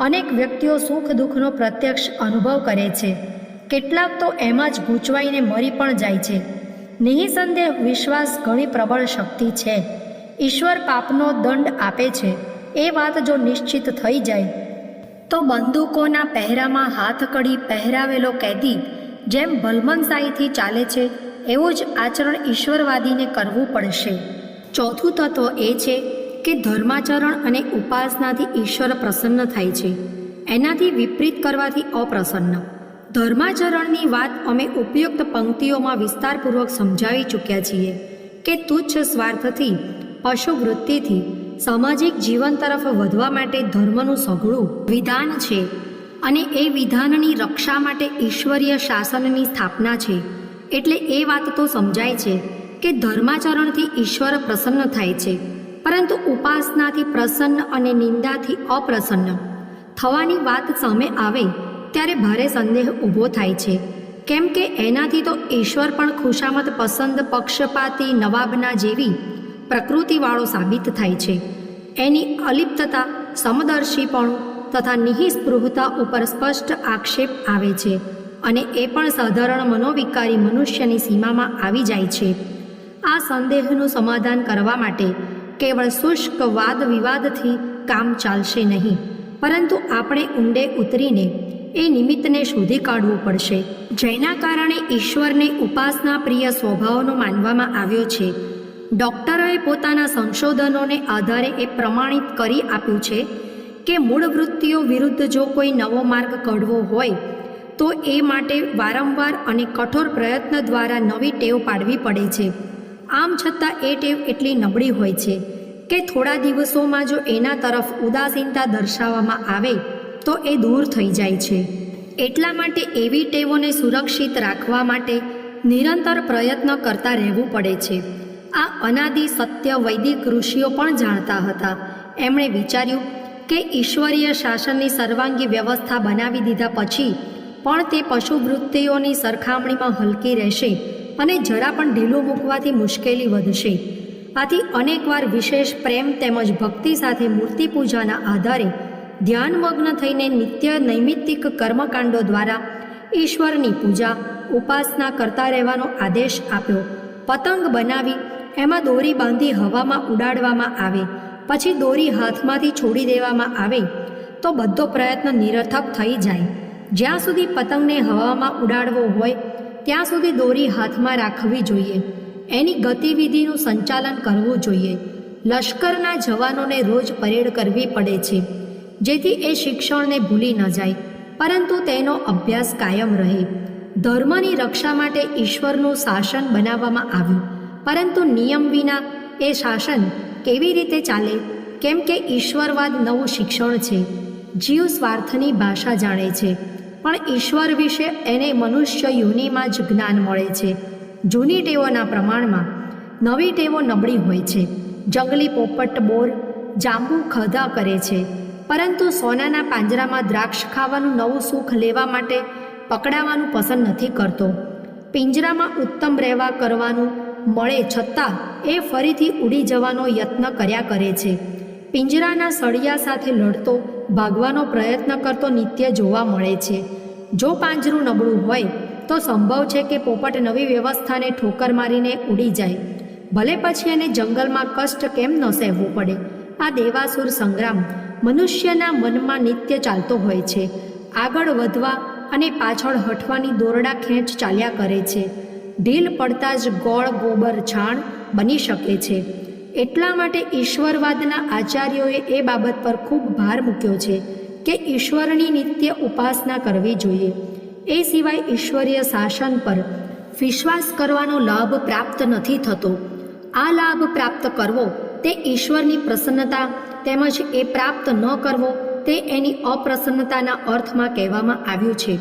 અનેક વ્યક્તિઓ સુખ દુઃખનો પ્રત્યક્ષ અનુભવ કરે છે. કેટલાક તો એમાં જ ગૂંચવાઈને મરી પણ જાય છે. નિઃસંદેહ વિશ્વાસ ઘણી પ્રબળ શક્તિ છે. ઈશ્વર પાપનો દંડ આપે છે એ વાત જો નિશ્ચિત થઈ જાય તો બંદૂકોના પહેરામાં હાથકડી પહેરાવેલો કેદી જેમ ભલમનસાઈથી ચાલે છે એવું જ આચરણ ઈશ્વરવાદીને કરવું પડશે. ચોથું તત્વ એ છે કે ધર્માચરણ અને ઉપાસનાથી ઈશ્વર પ્રસન્ન થાય છે, એનાથી વિપરીત કરવાથી અપ્રસન્ન. ધર્માચરણની વાત અમે ઉપયુક્ત પંક્તિઓમાં વિસ્તારપૂર્વક સમજાવી ચૂક્યા છીએ કે તુચ્છ સ્વાર્થથી, પશુવૃત્તિથી સામાજિક જીવન તરફ વધવા માટે ધર્મનું સઘળું વિધાન છે અને એ વિધાનની રક્ષા માટે ઈશ્વરીય શાસનની સ્થાપના છે. એટલે એ વાત તો સમજાય છે કે ધર્માચરણથી ઈશ્વર પ્રસન્ન થાય છે, પરંતુ ઉપાસનાથી પ્રસન્ન અને નિંદાથી અપ્રસન્ન થવાની વાત સામે આવે ત્યારે ભારે સંદેહ ઊભો થાય છે. કેમ કે એનાથી તો ઈશ્વર પણ ખુશામત પસંદ પક્ષપાતી નવાબના જેવી પ્રકૃતિવાળો સાબિત થાય છે. એની અલિપ્તતા, સમદર્શીપણું તથા નિઃસ્પૃહતા ઉપર સ્પષ્ટ આક્ષેપ આવે છે અને એ પણ સાધારણ મનોવિકારી મનુષ્યની સીમામાં આવી જાય છે. આ સંદેહનું સમાધાન કરવા માટે કેવળ શુષ્ક વાદ વિવાદથી કામ ચાલશે નહીં, પરંતુ આપણે ઊંડે ઉતરીને એ નિમિત્તને શોધી કાઢવું પડશે, જેના કારણે ઈશ્વરને ઉપાસના પ્રિય સ્વભાવનો માનવામાં આવ્યો છે. ડૉક્ટરોએ પોતાના સંશોધનોને આધારે એ પ્રમાણિત કરી આપ્યું છે કે મૂળ વૃત્તિઓ વિરુદ્ધ જો કોઈ નવો માર્ગ કાઢવો હોય તો એ માટે વારંવાર અને કઠોર પ્રયત્ન દ્વારા નવી ટેવ પાડવી પડે છે. આમ છતાં એ ટેવ એટલી નબળી હોય છે કે થોડા દિવસોમાં જો એના તરફ ઉદાસીનતા દર્શાવવામાં આવે તો એ દૂર થઈ જાય છે. એટલા માટે એવી ટેવોને સુરક્ષિત રાખવા માટે નિરંતર પ્રયત્ન કરતા રહેવું પડે છે. આ અનાદિ સત્ય વૈદિક ઋષિઓ પણ જાણતા હતા. એમણે વિચાર્યું કે ઈશ્વરીય શાસનની સર્વાંગી વ્યવસ્થા બનાવી દીધા પછી પણ તે પશુવૃત્તિઓની સરખામણીમાં હલકી રહેશે અને જરા પણ ઢીલું મૂકવાથી મુશ્કેલી વધશે. આથી અનેકવાર વિશેષ પ્રેમ તેમજ ભક્તિ સાથે મૂર્તિ પૂજાના આધારે ધ્યાનમગ્ન થઈને નિત્ય નૈમિત્તિક કર્મકાંડો દ્વારા ઈશ્વરની પૂજા ઉપાસના કરતા રહેવાનો આદેશ આપ્યો. પતંગ બનાવી એમાં દોરી બાંધી હવામાં ઉડાડવામાં આવે, પછી દોરી હાથમાંથી છોડી દેવામાં આવે તો બધો પ્રયત્ન નિરર્થક થઈ જાય. જ્યાં સુધી પતંગને હવામાં ઉડાડવો હોય ત્યાં સુધી દોરી હાથમાં રાખવી જોઈએ. એની ગતિવિધિનું સંચાલન કરવું જોઈએ. લશ્કરના જવાનોને રોજ પરેડ કરવી પડે છે, જેથી એ શિક્ષણને ભૂલી ન જાય, પરંતુ તેનો અભ્યાસ કાયમ રહે. ધર્મની રક્ષા માટે ઈશ્વરનું શાસન બનાવવામાં આવ્યું, પરંતુ નિયમ વિના એ શાસન કેવી રીતે ચાલે? કેમ કે ઈશ્વરવાદ નવું શિક્ષણ છે. જીવ સ્વાર્થની ભાષા જાણે છે, પણ ઈશ્વર વિશે એને મનુષ્ય યોનિમાં જ જ્ઞાન મળે છે. જૂની ટેવોના પ્રમાણમાં નવી ટેવો નબળી હોય છે. જંગલી પોપટ બોર જાંબુ ખાધા કરે છે, પરંતુ સોનાના પાંજરામાં દ્રાક્ષ ખાવાનું નવું સુખ લેવા માટે પકડાવાનું પસંદ નથી કરતો. પિંજરામાં ઉત્તમ રહેવા કરવાનું મળે છતાં એ ફરીથી ઉડી જવાનો યત્ન કર્યા કરે છે. પિંજરાના સળિયા સાથે લડતો ભાગવાનો પ્રયત્ન કરતો નિત્ય જોવા મળે છે. જો પાંજરું નબળું હોય તો સંભવ છે કે પોપટ નવી વ્યવસ્થાને ઠોકર મારીને ઉડી જાય, ભલે પછી એને જંગલમાં કષ્ટ કેમ ન સહેવું પડે. આ દેવાસુર સંગ્રામ મનુષ્યના મનમાં નિત્ય ચાલતો હોય છે. આગળ વધવા અને પાછળ હટવાની દોરડા ખેંચ ચાલ્યા કરે છે. ઢીલ પડતા જ ગોળ ગોબર છાણ બની શકે છે. એટલા માટે ઈશ્વરવાદના આચાર્યોએ એ બાબત પર ખૂબ ભાર મૂક્યો છે કે ઈશ્વરની નિત્ય ઉપાસના કરવી જોઈએ. એ સિવાય ઈશ્વરીય શાસન પર વિશ્વાસ કરવાનો લાભ પ્રાપ્ત નથી થતો. આ લાભ પ્રાપ્ત કરવો તે ઈશ્વરની પ્રસન્નતા તેમજ એ પ્રાપ્ત ન કરવો તે એની અપ્રસન્નતાના અર્થમાં કહેવામાં આવ્યું છે.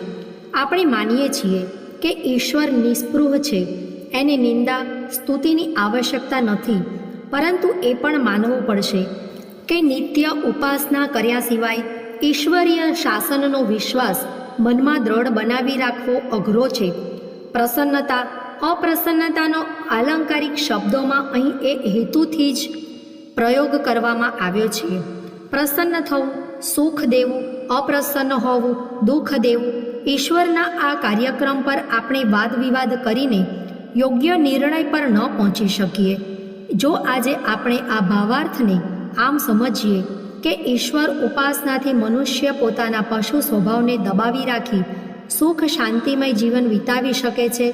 આપણે માનીએ છીએ કે ઈશ્વર નિસ્પૃહ છે, એને નિંદા સ્તુતિની આવશ્યકતા નથી, પરંતુ એ પણ માનવું પડશે કે નિત્ય ઉપાસના કર્યા સિવાય ઈશ્વરીય શાસનનો વિશ્વાસ મનમાં દ્રઢ બનાવી રાખવો અઘરો છે. પ્રસન્નતા અપ્રસન્નતાનો આલંકારિક શબ્દોમાં અહીં એ હેતુથી જ પ્રયોગ કરવામાં આવ્યો છે. પ્રસન્ન થવું, સુખ દેવું, અપ્રસન્ન હોવું, દુઃખ દેવું. ઈશ્વરના આ કાર્યક્રમ પર આપણે વાદ વિવાદ કરીને યોગ્ય નિર્ણય પર ન પહોંચી શકીએ. જો આજે આપણે આ ભાવાર્થને આમ સમજીએ કે ઈશ્વર ઉપાસનાથી મનુષ્ય પોતાના પશુ સ્વભાવને દબાવી રાખી સુખ શાંતિમય જીવન વિતાવી શકે છે,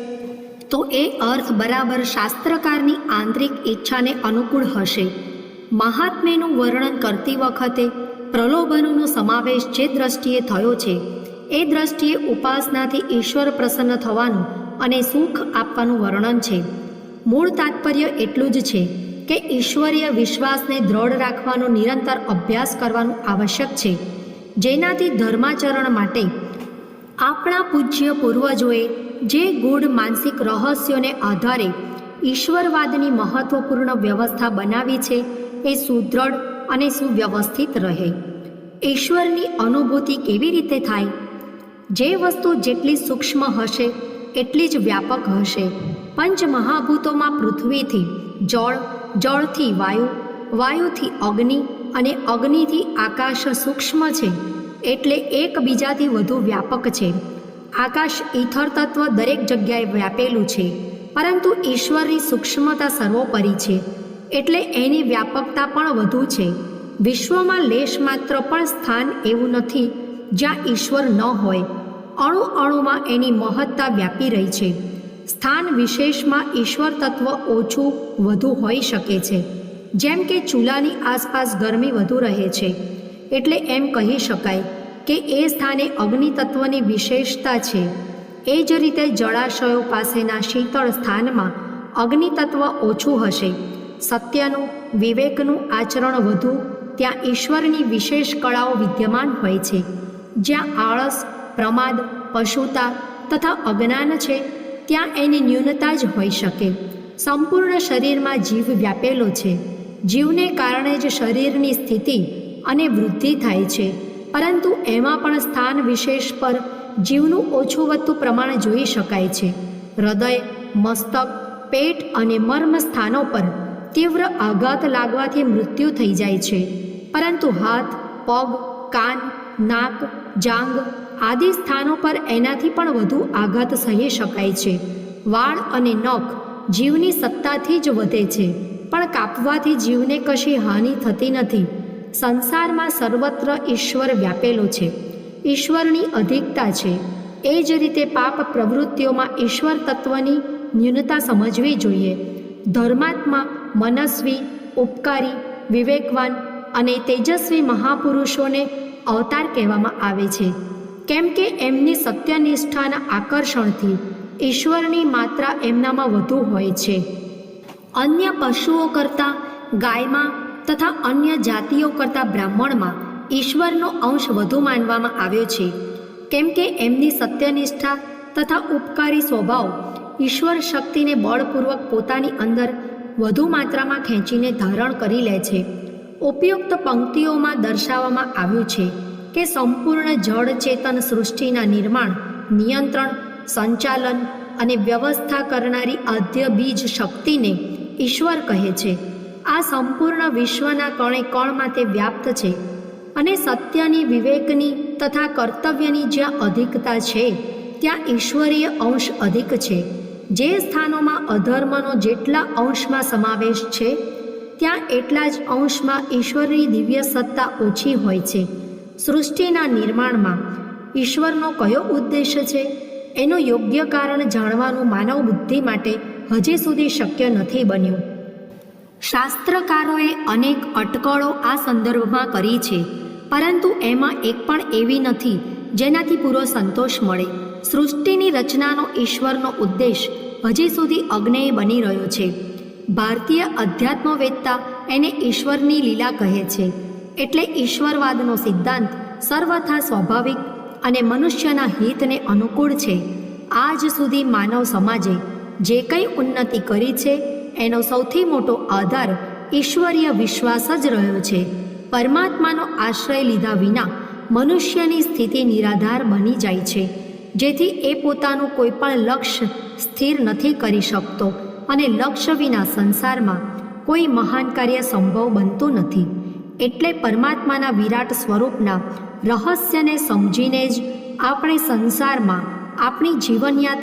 તો એ અર્થ બરાબર શાસ્ત્રકારની આંતરિક ઈચ્છાને અનુકૂળ હશે. મહાત્મ્યનું વર્ણન કરતી વખતે પ્રલોભનોનો સમાવેશ જે દ્રષ્ટિએ થયો છે, એ દ્રષ્ટિએ ઉપાસનાથી ઈશ્વર પ્રસન્ન થવાનું અને સુખ આપવાનું વર્ણન છે. મૂળ તાત્પર્ય એટલું જ છે કે ઈશ્વરીય વિશ્વાસને દ્રઢ રાખવાનો નિરંતર અભ્યાસ કરવાનું આવશ્યક છે, જેનાથી ધર્માચરણ માટે આપણા પૂજ્ય પૂર્વજોએ જે ગૂઢ માનસિક રહસ્યોને આધારે ઈશ્વરવાદની મહત્વપૂર્ણ વ્યવસ્થા બનાવી છે એ સુદૃઢ અને સુવ્યવસ્થિત રહે. ઈશ્વરની અનુભૂતિ કેવી રીતે થાય? જે વસ્તુ જેટલી સૂક્ષ્મ હશે એટલી જ વ્યાપક હશે. પંચ મહાભૂતોમાં પૃથ્વીથી જળ, જળથી વાયુ, વાયુથી અગ્નિ અને અગ્નિથી આકાશ સૂક્ષ્મ છે, એટલે એકબીજાથી વધુ વ્યાપક છે. આકાશ ઈથર તત્વ દરેક જગ્યાએ વ્યાપેલું છે, પરંતુ ઈશ્વરની સૂક્ષ્મતા સર્વોપરી છે, એટલે એની વ્યાપકતા પણ વધુ છે. વિશ્વમાં લેશ માત્ર પણ સ્થાન એવું નથી જ્યાં ઈશ્વર ન હોય. અણુ અણુમાં એની મહત્તા વ્યાપી રહી છે. સ્થાન વિશેષમાં ઈશ્વર તત્વ ઓછું વધુ હોઈ શકે છે. જેમ કે ચૂલાની આસપાસ ગરમી વધુ રહે છે, એટલે એમ કહી શકાય કે એ સ્થાને અગ્નિ તત્વની વિશેષતા છે. એ જ રીતે જળાશયો પાસેના શીતળ સ્થાનમાં અગ્નિ તત્વ ઓછું હશે. સત્યનું, વિવેકનું આચરણ વધુ ત્યાં ઈશ્વરની વિશેષ કળાઓ વિદ્યમાન હોય છે. જ્યાં આળસ, પ્રમાદ, પશુતા તથા અજ્ઞાન છે, ત્યાં એની ન્યૂનતા જ હોઈ શકે. સંપૂર્ણ શરીરમાં જીવ વ્યાપેલો છે. જીવને કારણે જ શરીરની સ્થિતિ અને વૃદ્ધિ થાય છે, પરંતુ એમાં પણ સ્થાન વિશેષ પર જીવનું ઓછું વધતું પ્રમાણ જોઈ શકાય છે. હૃદય, મસ્તક, પેટ અને મર્મ સ્થાનો પર તીવ્ર આઘાત લાગવાથી મૃત્યુ થઈ જાય છે, પરંતુ હાથ, પગ, કાન, નાક, જાંઘ આદિ સ્થાનો પર એનાથી પણ વધુ આઘાત સહી શકાય છે. વાળ અને નખ જીવની સત્તાથી જ વધે છે, પણ કાપવાથી જીવને કશી હાનિ થતી નથી. સંસારમાં સર્વત્ર ઈશ્વર વ્યાપેલો છે, ઈશ્વરની અધિકતા છે. એ જ રીતે પાપ પ્રવૃત્તિઓમાં ઈશ્વર તત્વની ન્યૂનતા સમજવી જોઈએ. ધર્માત્મા, મનસ્વી, ઉપકારી, વિવેકવાન અને તેજસ્વી મહાપુરુષોને અવતાર કહેવામાં આવે છે, કેમ કે એમની સત્યનિષ્ઠાના આકર્ષણથી ઈશ્વરની માત્રા એમનામાં વધુ હોય છે. અન્ય પશુઓ કરતાં ગાયમાં તથા અન્ય જાતિઓ કરતાં બ્રાહ્મણમાં ઈશ્વરનો અંશ વધુ માનવામાં આવ્યો છે, કેમ કે એમની સત્યનિષ્ઠા તથા ઉપકારી સ્વભાવ ઈશ્વર શક્તિને બળપૂર્વક પોતાની અંદર વધુ માત્રામાં ખેંચીને ધારણ કરી લે છે. ઉપયુક્ત પંક્તિઓમાં દર્શાવવામાં આવ્યું છે કે સંપૂર્ણ જળ ચેતન સૃષ્ટિના નિર્માણ, નિયંત્રણ, સંચાલન અને વ્યવસ્થા કરનારી આદ્ય બીજ શક્તિને ઈશ્વર કહે છે. આ સંપૂર્ણ વિશ્વના કણે કણમાં તે વ્યાપ્ત છે અને સત્યની, વિવેકની તથા કર્તવ્યની જ્યાં અધિકતા છે ત્યાં ઈશ્વરીય અંશ અધિક છે. જે સ્થાનોમાં અધર્મનો જેટલા અંશમાં સમાવેશ છે ત્યાં એટલા જ અંશમાં ઈશ્વરની દિવ્ય સત્તા ઓછી હોય છે. સૃષ્ટિના નિર્માણમાં ઈશ્વરનો કયો ઉદ્દેશ્ય છે એનું યોગ્ય કારણ જાણવાનું માનવ બુદ્ધિ માટે હજી સુધી શક્ય નથી બન્યું. શાસ્ત્રકારોએ અનેક અટકળો આ સંદર્ભમાં કરી છે, પરંતુ એમાં એક પણ એવી નથી જેનાથી પૂરો સંતોષ મળે. સૃષ્ટિની રચનાનો ઈશ્વરનો ઉદ્દેશ હજી સુધી અજ્ઞેય બની રહ્યો છે. ભારતીય અધ્યાત્મવેત્તા એને ઈશ્વરની લીલા કહે છે. એટલે ઈશ્વરવાદનો સિદ્ધાંત સર્વથા સ્વાભાવિક અને મનુષ્યના હિતને અનુકૂળ છે. આજ સુધી માનવ સમાજે જે કંઈ ઉન્નતિ કરી છે એનો સૌથી મોટો આધાર ઈશ્વરીય વિશ્વાસ જ રહ્યો છે. પરમાત્માનો આશ્રય લીધા વિના મનુષ્યની સ્થિતિ નિરાધાર બની જાય છે, જેથી એ પોતાનું કોઈ પણ લક્ષ્ય સ્થિર નથી કરી શકતો અને લક્ષ્ય વિના સંસારમાં કોઈ મહાન કાર્ય સંભવ બનતું નથી. એટલે પરમાત્માના વિરાટ સ્વરૂપના રહસ્યને સમજીને જ આપણે સંસારમાં આપણી જીવનયાત્રા